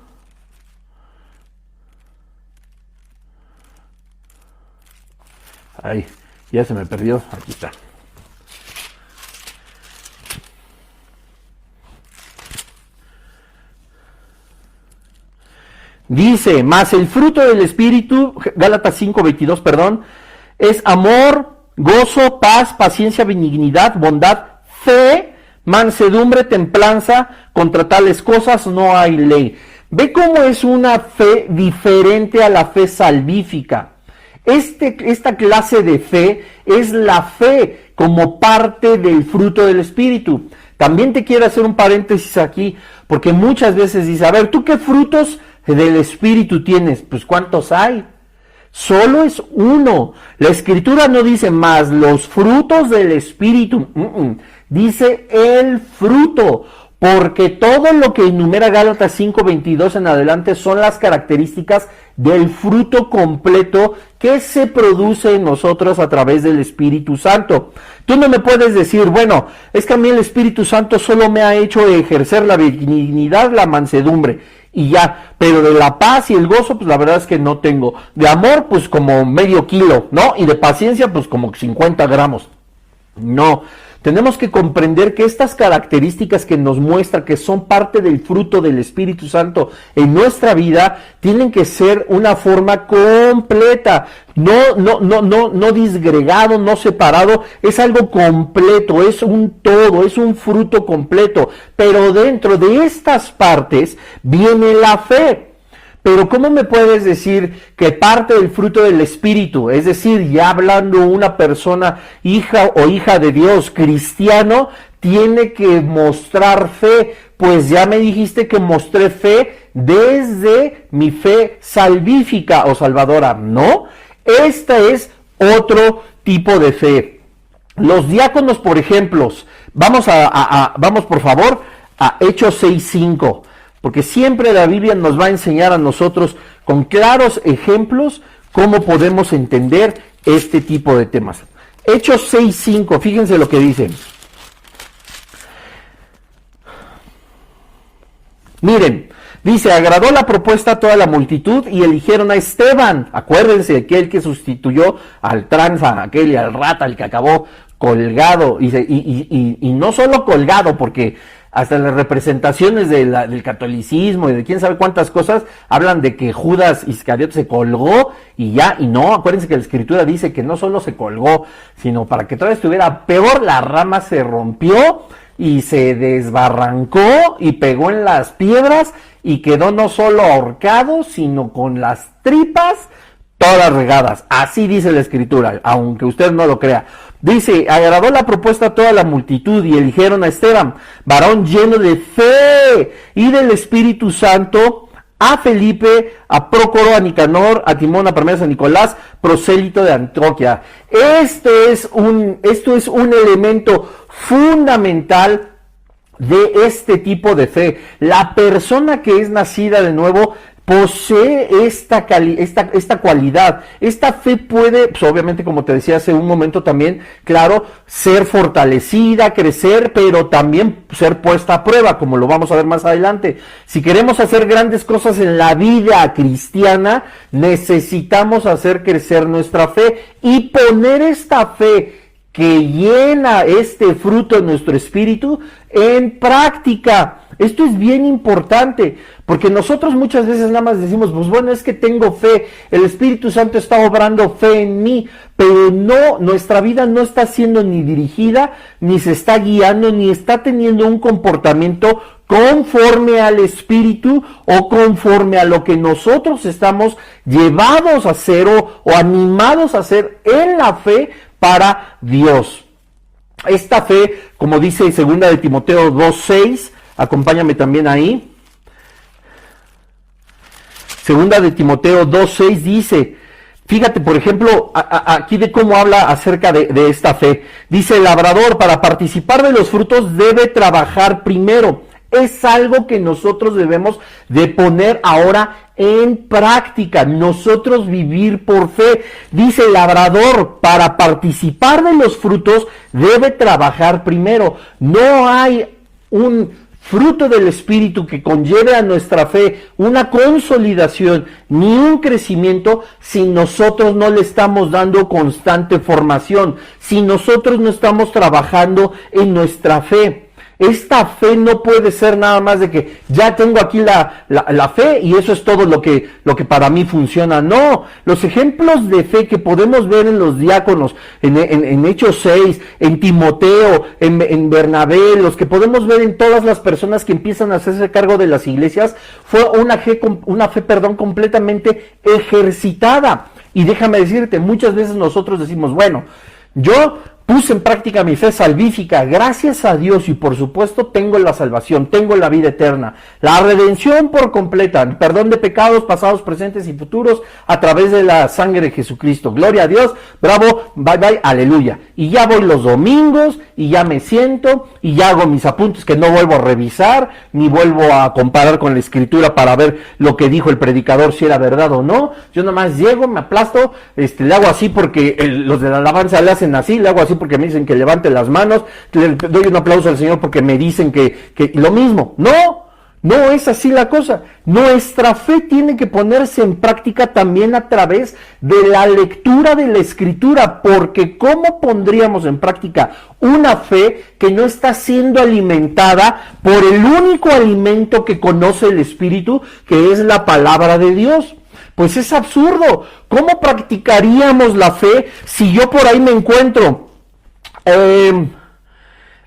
Ahí, ya se me perdió, aquí está. Dice, mas el fruto del Espíritu, Gálatas 5:22, perdón, es amor, gozo, paz, paciencia, benignidad, bondad, fe, mansedumbre, templanza. Contra tales cosas no hay ley. Ve cómo es una fe diferente a la fe salvífica. Esta clase de fe es la fe como parte del fruto del Espíritu. También te quiero hacer un paréntesis aquí, porque muchas veces dice, a ver, ¿tú qué frutos del Espíritu tienes? Pues ¿cuántos hay? Solo es uno. La Escritura no dice más los frutos del Espíritu, dice el fruto, porque todo lo que enumera Gálatas 5:22 en adelante son las características del fruto completo que se produce en nosotros a través del Espíritu Santo. Tú no me puedes decir, bueno, es que a mí el Espíritu Santo solo me ha hecho ejercer la benignidad, la mansedumbre y ya, pero de la paz y el gozo, pues la verdad es que no tengo. De amor, pues como medio kilo, ¿no? Y de paciencia, pues como 50 gramos. No, tenemos que comprender que estas características que nos muestra que son parte del fruto del Espíritu Santo en nuestra vida tienen que ser una forma completa, no disgregado, no separado, es algo completo, es un todo, es un fruto completo, pero dentro de estas partes viene la fe. Pero ¿cómo me puedes decir que parte del fruto del Espíritu, es decir, ya hablando una persona hija o hija de Dios, cristiano, tiene que mostrar fe? Pues ya me dijiste que mostré fe desde mi fe salvífica o salvadora. No, esta es otro tipo de fe. Los diáconos, por ejemplo, vamos por favor a Hechos 6:5. Porque siempre la Biblia nos va a enseñar a nosotros con claros ejemplos cómo podemos entender este tipo de temas. Hechos 6:5, fíjense lo que dice. Miren, dice, agradó la propuesta a toda la multitud y eligieron a Esteban. Acuérdense, aquel que sustituyó al tranza, aquel y al rata, el que acabó colgado. Y no solo colgado, porque hasta las representaciones del catolicismo y de quién sabe cuántas cosas hablan de que Judas Iscariote se colgó y ya, y no, acuérdense que la Escritura dice que no solo se colgó, sino para que todavía estuviera peor, la rama se rompió y se desbarrancó y pegó en las piedras y quedó no solo ahorcado, sino con las tripas todas regadas. Así dice la Escritura, aunque usted no lo crea. Dice, agradó la propuesta a toda la multitud y eligieron a Esteban, varón lleno de fe y del Espíritu Santo, a Felipe, a Prócoro, a Nicanor, a Timón, a Parmenas, a Nicolás, prosélito de Antioquia. Esto es un elemento fundamental de este tipo de fe. La persona que es nacida de nuevo posee esta cualidad. Esta fe puede, pues obviamente, como te decía hace un momento también, claro, ser fortalecida, crecer, pero también ser puesta a prueba, como lo vamos a ver más adelante. Si queremos hacer grandes cosas en la vida cristiana, necesitamos hacer crecer nuestra fe y poner esta fe que llena este fruto en nuestro espíritu en práctica. Esto es bien importante, porque nosotros muchas veces nada más decimos, pues bueno, es que tengo fe, el Espíritu Santo está obrando fe en mí, pero no, nuestra vida no está siendo ni dirigida, ni se está guiando, ni está teniendo un comportamiento conforme al Espíritu o conforme a lo que nosotros estamos llevados a hacer o animados a hacer en la fe para Dios. Esta fe, como dice 2 de Timoteo 2:6, acompáñame también ahí. 2 de Timoteo 2:6 dice, Fíjate, por ejemplo, aquí de cómo habla acerca de esta fe. Dice, el labrador para participar de los frutos debe trabajar primero. Es algo que nosotros debemos de poner ahora en práctica. Nosotros vivir por fe. Dice, el labrador para participar de los frutos debe trabajar primero. No hay un fruto del Espíritu que conlleve a nuestra fe una consolidación ni un crecimiento si nosotros no le estamos dando constante formación, si nosotros no estamos trabajando en nuestra fe. Esta fe no puede ser nada más de que ya tengo aquí la fe y eso es todo lo que para mí funciona. No, los ejemplos de fe que podemos ver en los diáconos, en Hechos 6, en Timoteo, en Bernabé, los que podemos ver en todas las personas que empiezan a hacerse cargo de las iglesias, fue una fe completamente ejercitada. Y déjame decirte, muchas veces nosotros decimos, bueno, yo puse en práctica mi fe salvífica, gracias a Dios, y por supuesto tengo la salvación, tengo la vida eterna, la redención por completa, perdón de pecados pasados, presentes y futuros a través de la sangre de Jesucristo. Gloria a Dios, bravo, bye bye, aleluya. Y ya voy los domingos, y ya me siento, y ya hago mis apuntes que no vuelvo a revisar, ni vuelvo a comparar con la Escritura para ver lo que dijo el predicador, si era verdad o no. Yo nomás llego, me aplasto, le hago así porque los de la alabanza le hacen así, le hago así porque me dicen que levante las manos, le doy un aplauso al Señor porque me dicen que lo mismo. No es así la cosa. Nuestra fe tiene que ponerse en práctica también a través de la lectura de la Escritura, porque ¿cómo pondríamos en práctica una fe que no está siendo alimentada por el único alimento que conoce el Espíritu, que es la palabra de Dios? Pues es absurdo. ¿Cómo practicaríamos la fe si yo por ahí me encuentro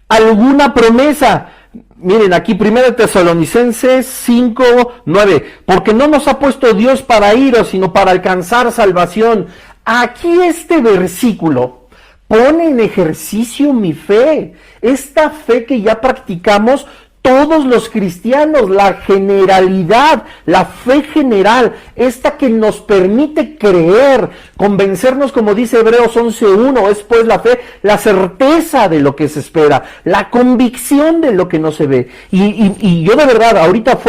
alguna promesa? Miren, aquí 1 Tesalonicenses 5:9, porque no nos ha puesto Dios para iros, sino para alcanzar salvación. Aquí este versículo pone en ejercicio mi fe, esta fe que ya practicamos todos los cristianos, la generalidad, la fe general, esta que nos permite creer, convencernos, como dice Hebreos 11:1, es pues la fe, la certeza de lo que se espera, la convicción de lo que no se ve. Y yo de verdad, ahorita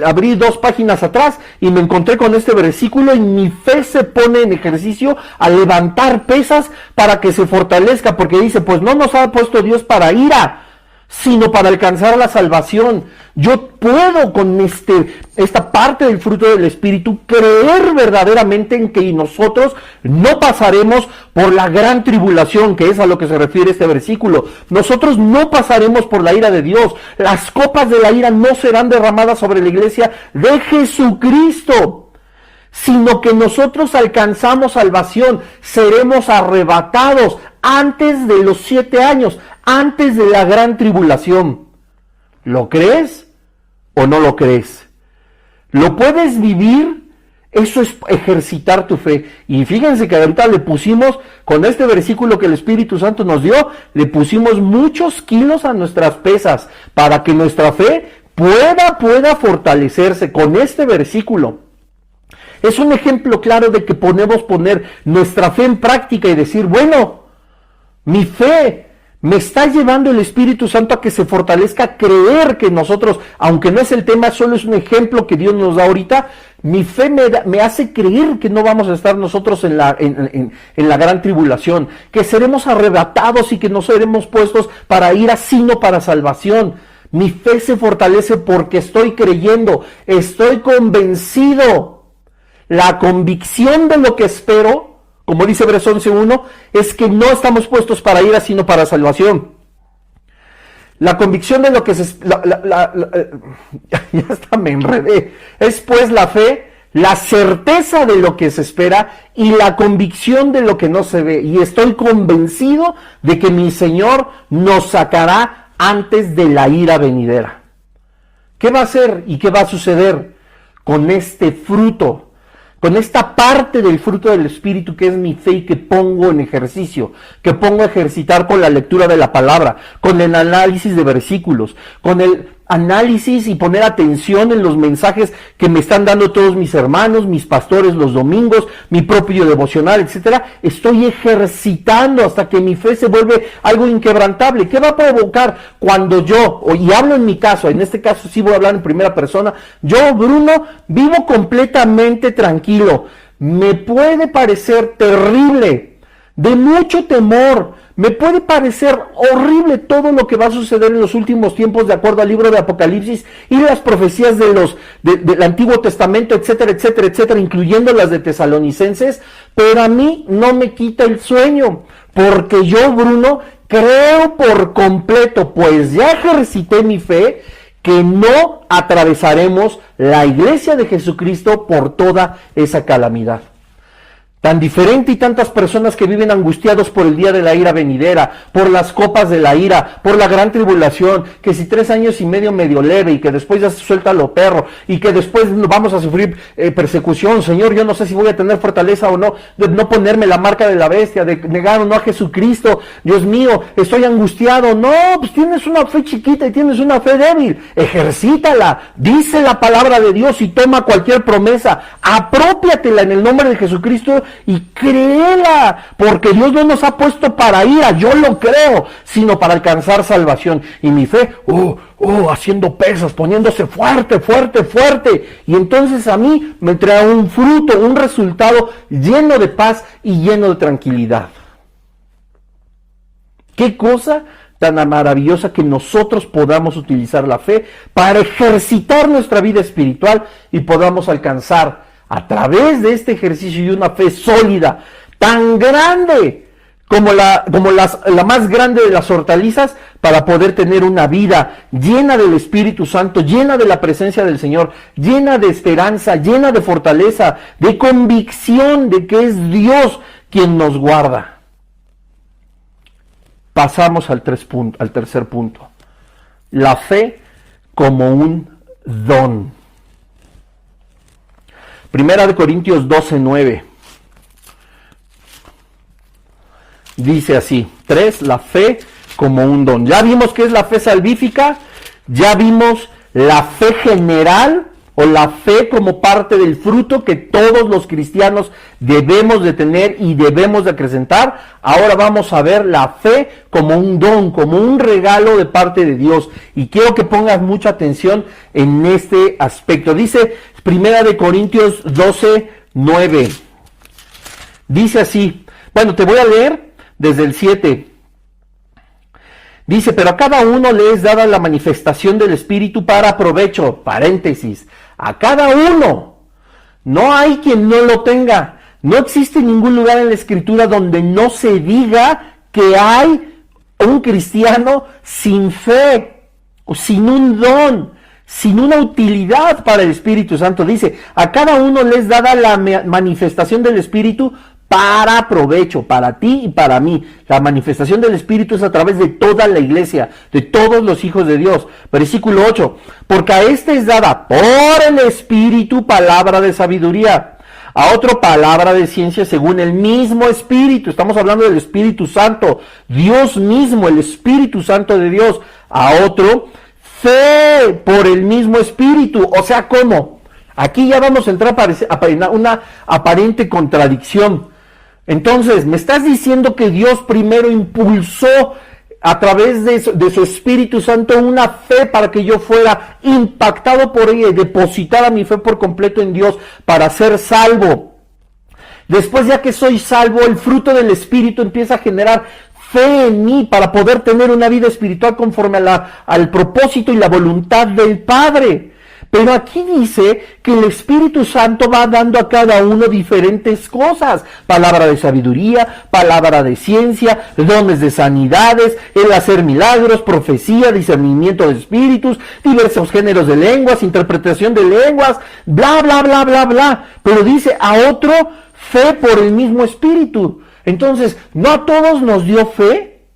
abrí 2 páginas atrás y me encontré con este versículo y mi fe se pone en ejercicio a levantar pesas para que se fortalezca, porque dice, pues no nos ha puesto Dios para ira, sino para alcanzar la salvación. Yo puedo con esta parte del fruto del Espíritu creer verdaderamente en que nosotros no pasaremos por la gran tribulación, que es a lo que se refiere este versículo. Nosotros no pasaremos por la ira de Dios. Las copas de la ira no serán derramadas sobre la iglesia de Jesucristo, sino que nosotros alcanzamos salvación, seremos arrebatados antes de los 7 años, antes de la gran tribulación. ¿Lo crees o no lo crees? ¿Lo puedes vivir? Eso es ejercitar tu fe. Y fíjense que ahorita le pusimos, con este versículo que el Espíritu Santo nos dio, le pusimos muchos kilos a nuestras pesas para que nuestra fe pueda fortalecerse con este versículo. Es un ejemplo claro de que podemos poner nuestra fe en práctica y decir, bueno, mi fe me está llevando el Espíritu Santo a que se fortalezca, creer que nosotros, aunque no es el tema, solo es un ejemplo que Dios nos da ahorita, mi fe me hace creer que no vamos a estar nosotros en la gran tribulación, que seremos arrebatados y que no seremos puestos para ira, sino para salvación. Mi fe se fortalece porque estoy creyendo, estoy convencido. La convicción de lo que espero, como dice Hebreos 11:1, es que no estamos puestos para ira, sino para salvación. La convicción de lo que ya hasta me enredé. Es pues la fe, la certeza de lo que se espera y la convicción de lo que no se ve. Y estoy convencido de que mi Señor nos sacará antes de la ira venidera. ¿Qué va a hacer y qué va a suceder con este fruto? Con esta parte del fruto del Espíritu que es mi fe y que pongo en ejercicio, que pongo a ejercitar con la lectura de la palabra, con el análisis de versículos, con el análisis y poner atención en los mensajes que me están dando todos mis hermanos, mis pastores los domingos, mi propio devocional, etcétera. Estoy ejercitando hasta que mi fe se vuelve algo inquebrantable. ¿Qué va a provocar cuando yo, y hablo en mi caso, en este caso sí voy a hablar en primera persona, yo, Bruno, vivo completamente tranquilo? Me puede parecer terrible, de mucho temor, me puede parecer horrible todo lo que va a suceder en los últimos tiempos de acuerdo al libro de Apocalipsis y las profecías del Antiguo Testamento, etcétera, etcétera, etcétera, incluyendo las de Tesalonicenses, pero a mí no me quita el sueño, porque yo, Bruno, creo por completo, pues ya ejercité mi fe, que no atravesaremos la iglesia de Jesucristo por toda esa calamidad. Tan diferente y tantas personas que viven angustiados por el día de la ira venidera, por las copas de la ira, por la gran tribulación, que si 3 años y medio leve y que después ya se suelta lo perro y que después vamos a sufrir persecución. Señor, yo no sé si voy a tener fortaleza o no, de no ponerme la marca de la bestia, de negar o no a Jesucristo. Dios mío, estoy angustiado. No, pues tienes una fe chiquita y tienes una fe débil. Ejercítala, dice la palabra de Dios y toma cualquier promesa, apropiatela en el nombre de Jesucristo y créela, porque Dios no nos ha puesto para ira, yo lo creo, sino para alcanzar salvación. Y mi fe, haciendo pesas, poniéndose fuerte, fuerte, fuerte. Y entonces a mí me trae un fruto, un resultado lleno de paz y lleno de tranquilidad. ¿Qué cosa tan maravillosa que nosotros podamos utilizar la fe para ejercitar nuestra vida espiritual y podamos alcanzar a través de este ejercicio y una fe sólida, tan grande como la más grande de las hortalizas, para poder tener una vida llena del Espíritu Santo, llena de la presencia del Señor, llena de esperanza, llena de fortaleza, de convicción de que es Dios quien nos guarda. Pasamos al tercer punto. La fe como un don. Primera de Corintios 12:9. Dice así, 3, la fe como un don. Ya vimos qué es la fe salvífica, ya vimos la fe general o la fe como parte del fruto que todos los cristianos debemos de tener y debemos de acrecentar. Ahora vamos a ver la fe como un don, como un regalo de parte de Dios. Y quiero que pongas mucha atención en este aspecto. Dice Primera de Corintios 12:9. Dice así, bueno, te voy a leer desde el 7. Dice, pero a cada uno le es dada la manifestación del Espíritu para provecho, paréntesis, a cada uno. No hay quien no lo tenga. No existe ningún lugar en la Escritura donde no se diga que hay un cristiano sin fe, o sin un don, sin una utilidad para el Espíritu Santo. Dice, a cada uno le es dada la manifestación del Espíritu para provecho, para ti y para mí. La manifestación del Espíritu es a través de toda la iglesia, de todos los hijos de Dios. Versículo 8, porque a este es dada por el Espíritu palabra de sabiduría, a otro palabra de ciencia según el mismo Espíritu. Estamos hablando del Espíritu Santo, Dios mismo, el Espíritu Santo de Dios. A otro, fe por el mismo Espíritu. O sea, ¿cómo? Aquí ya vamos a entrar a una aparente contradicción. Entonces, me estás diciendo que Dios primero impulsó a través de su Espíritu Santo una fe para que yo fuera impactado por ella y depositara mi fe por completo en Dios para ser salvo. Después, ya que soy salvo, el fruto del Espíritu empieza a generar fe en mí para poder tener una vida espiritual conforme al propósito y la voluntad del Padre. Pero aquí dice que el Espíritu Santo va dando a cada uno diferentes cosas. Palabra de sabiduría, palabra de ciencia, dones de sanidades, el hacer milagros, profecía, discernimiento de espíritus, diversos géneros de lenguas, interpretación de lenguas, bla, bla, bla, bla, bla. Pero dice a otro, fe por el mismo Espíritu. Entonces, ¿no a todos nos dio fe?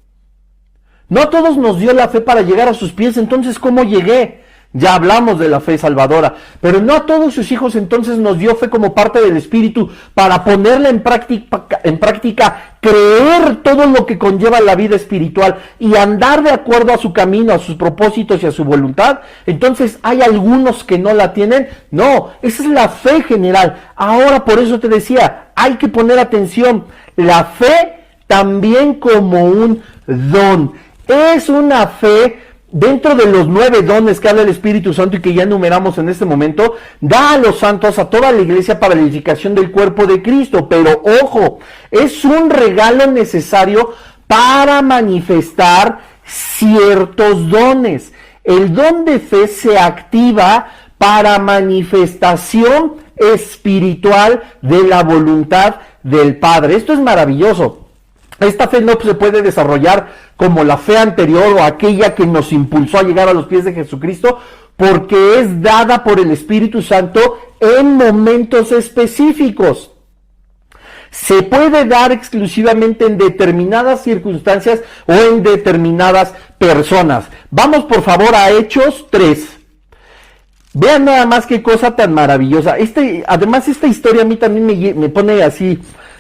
¿No a todos nos dio la fe para llegar a sus pies? Entonces, ¿cómo llegué? Ya hablamos de la fe salvadora, pero no a todos sus hijos entonces nos dio fe como parte del Espíritu para ponerla en práctica, creer todo lo que conlleva la vida espiritual y andar de acuerdo a su camino, a sus propósitos y a su voluntad. Entonces hay algunos que no la tienen. No, esa es la fe general. Ahora por eso te decía, hay que poner atención, la fe también como un don. Es una fe dentro de los 9 dones que habla el Espíritu Santo y que ya enumeramos en este momento, da a los santos, a toda la iglesia para la edificación del cuerpo de Cristo. Pero ojo, es un regalo necesario para manifestar ciertos dones. El don de fe se activa para manifestación espiritual de la voluntad del Padre. Esto es maravilloso. Esta fe no se puede desarrollar como la fe anterior o aquella que nos impulsó a llegar a los pies de Jesucristo, porque es dada por el Espíritu Santo en momentos específicos. Se puede dar exclusivamente en determinadas circunstancias o en determinadas personas. Vamos por favor a Hechos 3. Vean nada más qué cosa tan maravillosa. Además esta historia a mí también me pone así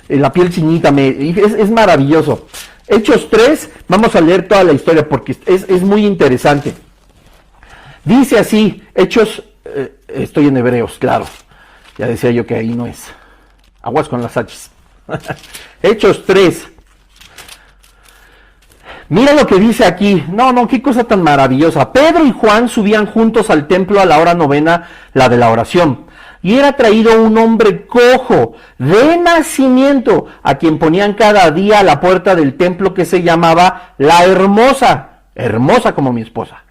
la piel chinita, es maravilloso. Hechos 3, vamos a leer toda la historia porque es muy interesante. Dice así, Hechos, estoy en Hebreos, claro, ya decía yo que ahí no es. Aguas con las H's. Hechos 3. Mira lo que dice aquí. No, qué cosa tan maravillosa. Pedro y Juan subían juntos al templo a la hora novena, la de la oración. Y era traído un hombre cojo de nacimiento, a quien ponían cada día a la puerta del templo que se llamaba La Hermosa, hermosa como mi esposa,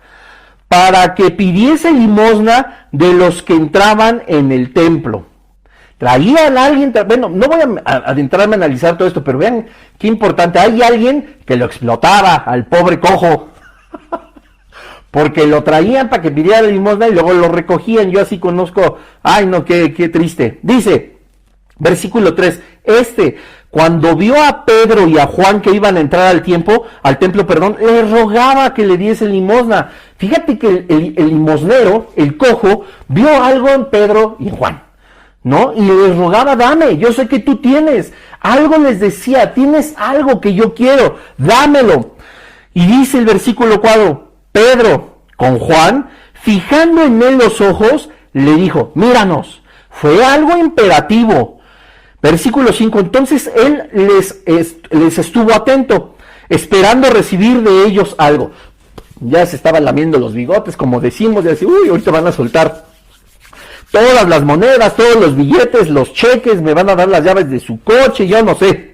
para que pidiese limosna de los que entraban en el templo. Traían a alguien, bueno, no voy a adentrarme a analizar todo esto, pero vean qué importante, hay alguien que lo explotaba al pobre cojo, porque lo traían para que pidiera limosna y luego lo recogían. Yo así conozco, ay no, qué triste. Dice, versículo 3, cuando vio a Pedro y a Juan que iban a entrar al templo, le rogaba que le diese limosna. Fíjate que el limosnero, el cojo, vio algo en Pedro y Juan, ¿no? Y les rogaba, dame, yo sé que tú tienes. Algo les decía, tienes algo que yo quiero, dámelo. Y dice el versículo 4, Pedro, con Juan, fijando en él los ojos, le dijo, míranos. Fue algo imperativo. Versículo 5, entonces él les estuvo atento, esperando recibir de ellos algo. Ya se estaban lamiendo los bigotes, como decimos, ya decía, uy, ahorita van a soltar todas las monedas, todos los billetes, los cheques, me van a dar las llaves de su coche, yo no sé.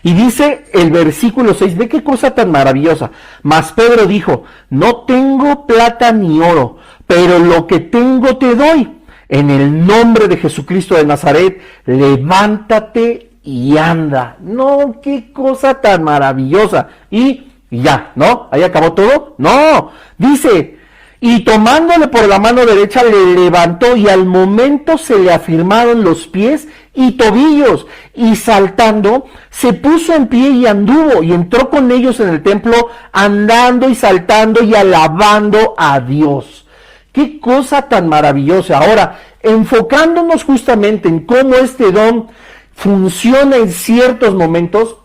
Y dice el versículo 6, ve qué cosa tan maravillosa. Mas Pedro dijo, no tengo plata ni oro, pero lo que tengo te doy. En el nombre de Jesucristo de Nazaret, levántate y anda. No, qué cosa tan maravillosa. Y ya, ¿no? ¿Ahí acabó todo? No, dice, y tomándole por la mano derecha le levantó y al momento se le afirmaron los pies y tobillos, y saltando se puso en pie y anduvo y entró con ellos en el templo andando y saltando y alabando a Dios. Qué cosa tan maravillosa. Ahora, enfocándonos justamente en cómo este don funciona en ciertos momentos,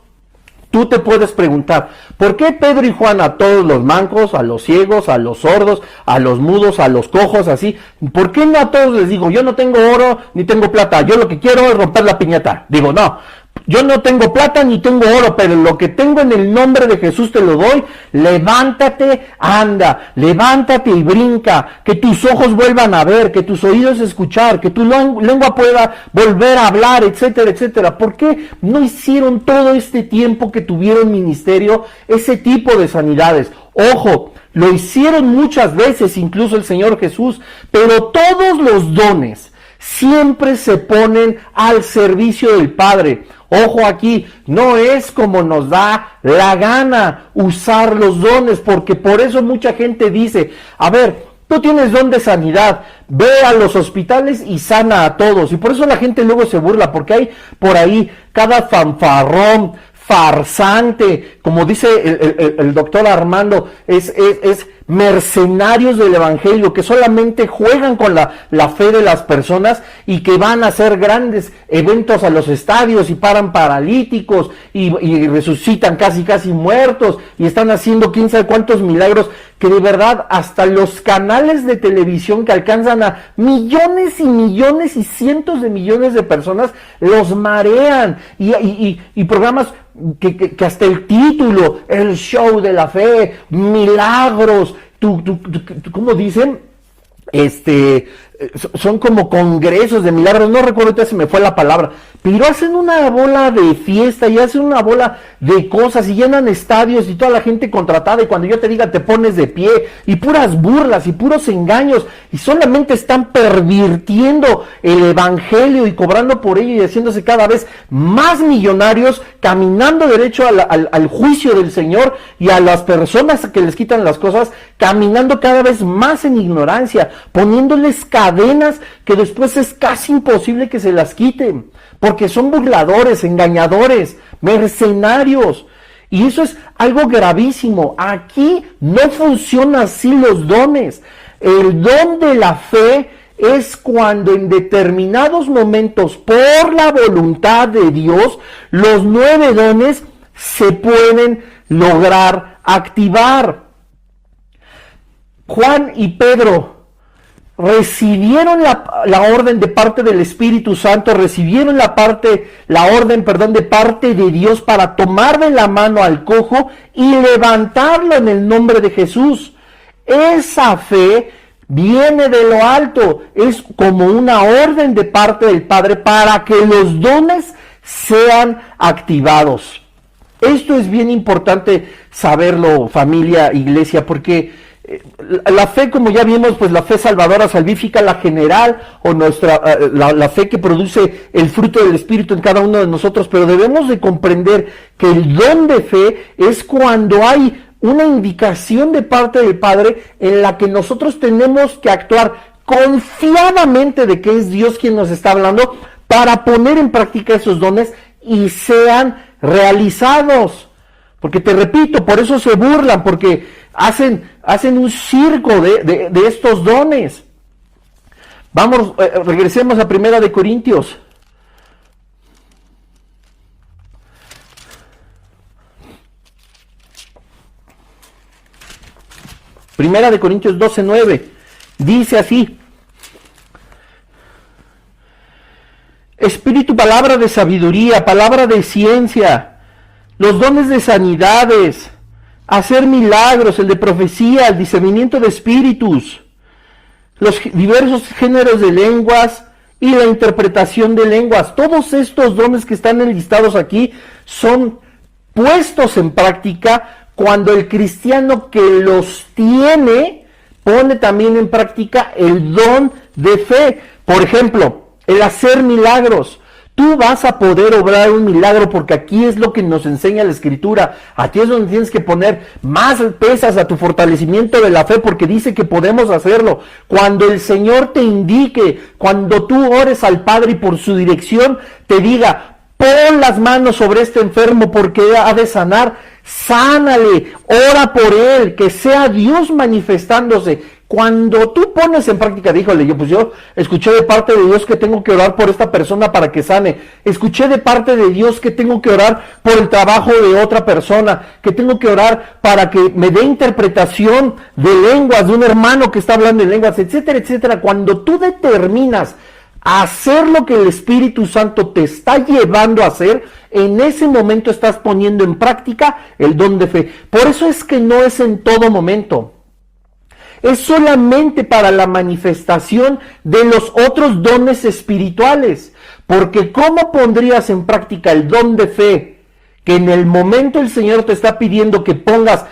tú te puedes preguntar, ¿por qué Pedro y Juan a todos los mancos, a los ciegos, a los sordos, a los mudos, a los cojos, así? ¿Por qué no a todos les digo, yo no tengo oro ni tengo plata, yo lo que quiero es romper la piñata? Digo, no, yo no tengo plata ni tengo oro, pero lo que tengo en el nombre de Jesús te lo doy. Levántate, anda, levántate y brinca, que tus ojos vuelvan a ver, que tus oídos escuchar, que tu lengua pueda volver a hablar, etcétera, etcétera. ¿Por qué no hicieron todo este tiempo que tuvieron ministerio ese tipo de sanidades? Ojo, lo hicieron muchas veces, incluso el Señor Jesús, pero todos los dones siempre se ponen al servicio del Padre. Ojo aquí, no es como nos da la gana usar los dones, porque por eso mucha gente dice, a ver, tú tienes don de sanidad, ve a los hospitales y sana a todos. Y por eso la gente luego se burla, porque hay por ahí cada fanfarrón, farsante, como dice el doctor Armando, es mercenarios del evangelio que solamente juegan con la fe de las personas y que van a hacer grandes eventos a los estadios y paran paralíticos y resucitan casi muertos y están haciendo quién sabe cuántos milagros, que de verdad hasta los canales de televisión que alcanzan a millones y millones y cientos de millones de personas los marean y programas que hasta el título, el show de la fe, milagros, ¿cómo dicen? Son como congresos de milagros, no recuerdo, ahorita se me fue la palabra, pero hacen una bola de fiesta y hacen una bola de cosas y llenan estadios y toda la gente contratada, y cuando yo te diga te pones de pie, y puras burlas y puros engaños, y solamente están pervirtiendo el evangelio y cobrando por ello y haciéndose cada vez más millonarios, caminando derecho al juicio del Señor, y a las personas que les quitan las cosas, caminando cada vez más en ignorancia, poniéndoles cadenas que después es casi imposible que se las quiten, porque son burladores, engañadores, mercenarios, y eso es algo gravísimo. Aquí no funciona así los dones. El don de la fe es cuando en determinados momentos, por la voluntad de Dios, los 9 dones se pueden lograr activar. Juan y Pedro recibieron la orden de parte del Espíritu Santo, recibieron la orden de parte de Dios para tomar de la mano al cojo y levantarlo en el nombre de Jesús. Esa fe viene de lo alto, es como una orden de parte del Padre para que los dones sean activados. Esto es bien importante saberlo, familia, iglesia, porque la fe, como ya vimos, pues la fe salvadora, salvífica, la general, o la fe que produce el fruto del Espíritu en cada uno de nosotros, pero debemos de comprender que el don de fe es cuando hay una indicación de parte del Padre en la que nosotros tenemos que actuar confiadamente de que es Dios quien nos está hablando para poner en práctica esos dones y sean realizados. Porque te repito, por eso se burlan, porque hacen un circo de estos dones. Vamos, regresemos a 1 de Corintios. Primera de Corintios 12:9. Dice así: Espíritu, palabra de sabiduría, palabra de ciencia, los dones de sanidades, hacer milagros, el de profecía, el discernimiento de espíritus, los diversos géneros de lenguas y la interpretación de lenguas. Todos estos dones que están enlistados aquí son puestos en práctica cuando el cristiano que los tiene pone también en práctica el don de fe. Por ejemplo, el hacer milagros. Tú vas a poder obrar un milagro porque aquí es lo que nos enseña la Escritura. Aquí es donde tienes que poner más pesas a tu fortalecimiento de la fe, porque dice que podemos hacerlo. Cuando el Señor te indique, cuando tú ores al Padre y por su dirección te diga: pon las manos sobre este enfermo porque ha de sanar, sánale, ora por él, que sea Dios manifestándose. Cuando tú pones en práctica, díjole, yo escuché de parte de Dios que tengo que orar por esta persona para que sane. Escuché de parte de Dios que tengo que orar por el trabajo de otra persona, que tengo que orar para que me dé interpretación de lenguas, de un hermano que está hablando en lenguas, etcétera, etcétera. Cuando tú determinas hacer lo que el Espíritu Santo te está llevando a hacer, en ese momento estás poniendo en práctica el don de fe. Por eso es que no es en todo momento. Es solamente para la manifestación de los otros dones espirituales. Porque ¿cómo pondrías en práctica el don de fe que en el momento el Señor te está pidiendo que pongas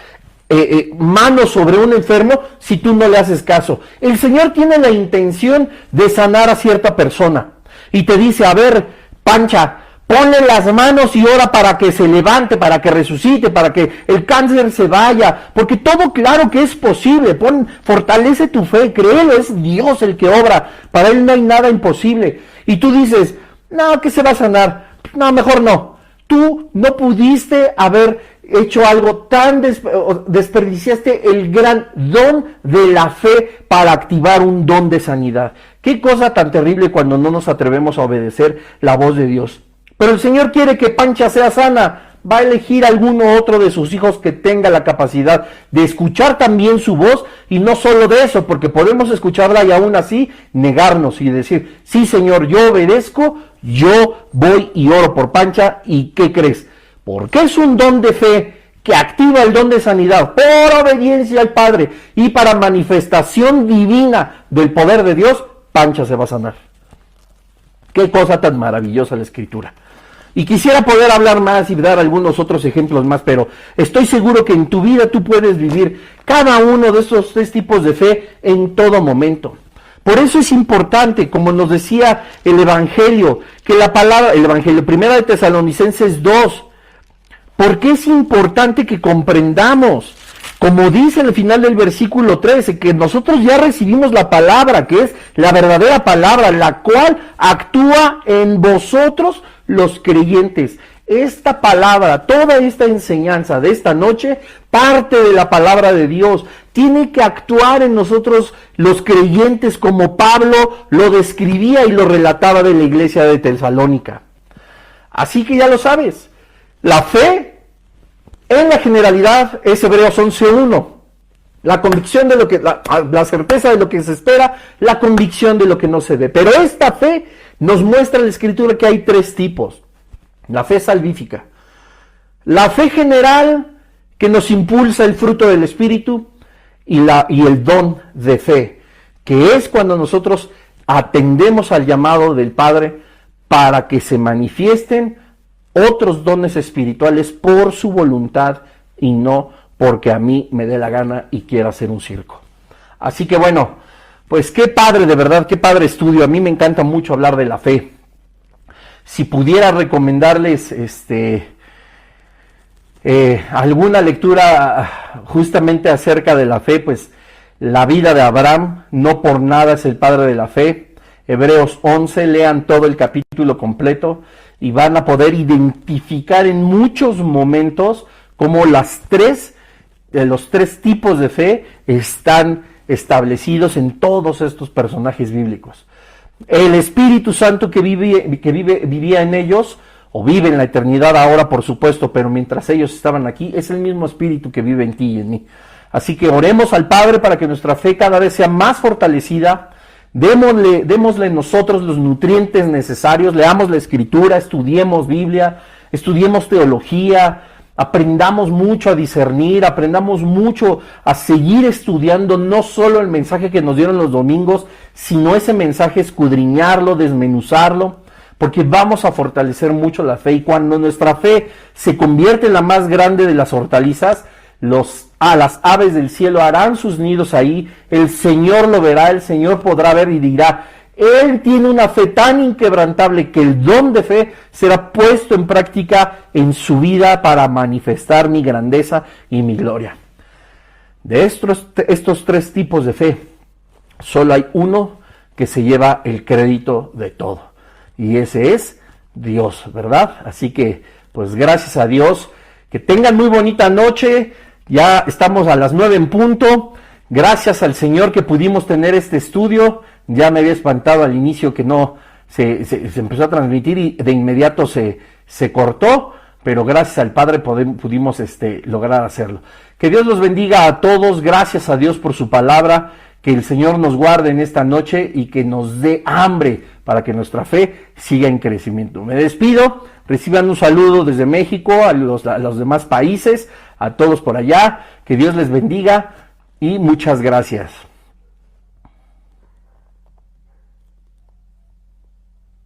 manos sobre un enfermo si tú no le haces caso? El Señor tiene la intención de sanar a cierta persona y te dice: a ver, Pancha, ponle las manos y ora para que se levante, para que resucite, para que el cáncer se vaya, porque todo claro que es posible. Fortalece tu fe, créelo, es Dios el que obra, para Él no hay nada imposible. Y tú dices: no, que se va a sanar, no, mejor no. Tú no pudiste haber hecho algo tan desperdiciaste el gran don de la fe para activar un don de sanidad. Qué cosa tan terrible cuando no nos atrevemos a obedecer la voz de Dios. Pero el Señor quiere que Pancha sea sana. Va a elegir alguno otro de sus hijos que tenga la capacidad de escuchar también su voz, y no solo de eso, porque podemos escucharla y aún así negarnos y decir, sí Señor, yo obedezco, yo voy y oro por Pancha. ¿Y qué crees? Porque es un don de fe que activa el don de sanidad por obediencia al Padre y para manifestación divina del poder de Dios, Pancha se va a sanar. Qué cosa tan maravillosa la Escritura. Y quisiera poder hablar más y dar algunos otros ejemplos más, pero estoy seguro que en tu vida tú puedes vivir cada uno de estos 3 tipos de fe en todo momento. Por eso es importante, como nos decía el Evangelio, que la palabra, el Evangelio, 1 de Tesalonicenses 2, porque es importante que comprendamos, como dice en el final del versículo 13, que nosotros ya recibimos la palabra, que es la verdadera palabra, la cual actúa en vosotros los creyentes. Esta palabra, toda esta enseñanza de esta noche, parte de la palabra de Dios. Tiene que actuar en nosotros los creyentes como Pablo lo describía y lo relataba de la iglesia de Tesalónica. Así que ya lo sabes, la fe en la generalidad es Hebreos 11:1. La convicción de lo que, la certeza de lo que se espera, la convicción de lo que no se ve. Pero esta fe nos muestra en la Escritura que hay 3 tipos. La fe salvífica, la fe general que nos impulsa el fruto del Espíritu, y el don de fe, que es cuando nosotros atendemos al llamado del Padre para que se manifiesten otros dones espirituales por su voluntad y no porque a mí me dé la gana y quiera hacer un circo. Así que bueno, pues qué padre, de verdad, qué padre estudio. A mí me encanta mucho hablar de la fe. Si pudiera recomendarles alguna lectura justamente acerca de la fe, pues la vida de Abraham, no por nada es el padre de la fe. Hebreos 11, lean todo el capítulo completo y van a poder identificar en muchos momentos cómo los 3 tipos de fe están establecidos en todos estos personajes bíblicos. El Espíritu Santo que vivía en ellos, o vive en la eternidad ahora, por supuesto, pero mientras ellos estaban aquí, es el mismo Espíritu que vive en ti y en mí. Así que oremos al Padre para que nuestra fe cada vez sea más fortalecida. Démosle nosotros los nutrientes necesarios, leamos la Escritura, estudiemos Biblia, estudiemos teología, aprendamos mucho a discernir, aprendamos mucho a seguir estudiando no solo el mensaje que nos dieron los domingos, sino ese mensaje escudriñarlo, desmenuzarlo, porque vamos a fortalecer mucho la fe. Y cuando nuestra fe se convierte en la más grande de las hortalizas, las aves del cielo harán sus nidos ahí, el Señor lo verá, el Señor podrá ver y dirá, Él tiene una fe tan inquebrantable que el don de fe será puesto en práctica en su vida para manifestar mi grandeza y mi gloria. De estos 3 tipos de fe, solo hay uno que se lleva el crédito de todo, y ese es Dios, ¿verdad? Así que, pues gracias a Dios, que tengan muy bonita noche. Ya estamos a las 9 en punto. Gracias al Señor que pudimos tener este estudio. Ya me había espantado al inicio que no se empezó a transmitir y de inmediato se cortó, pero gracias al Padre pudimos lograr hacerlo. Que Dios los bendiga a todos. Gracias a Dios por su palabra. Que el Señor nos guarde en esta noche y que nos dé hambre para que nuestra fe siga en crecimiento. Me despido. Reciban un saludo desde México, a los demás países, a todos por allá. Que Dios les bendiga y muchas gracias.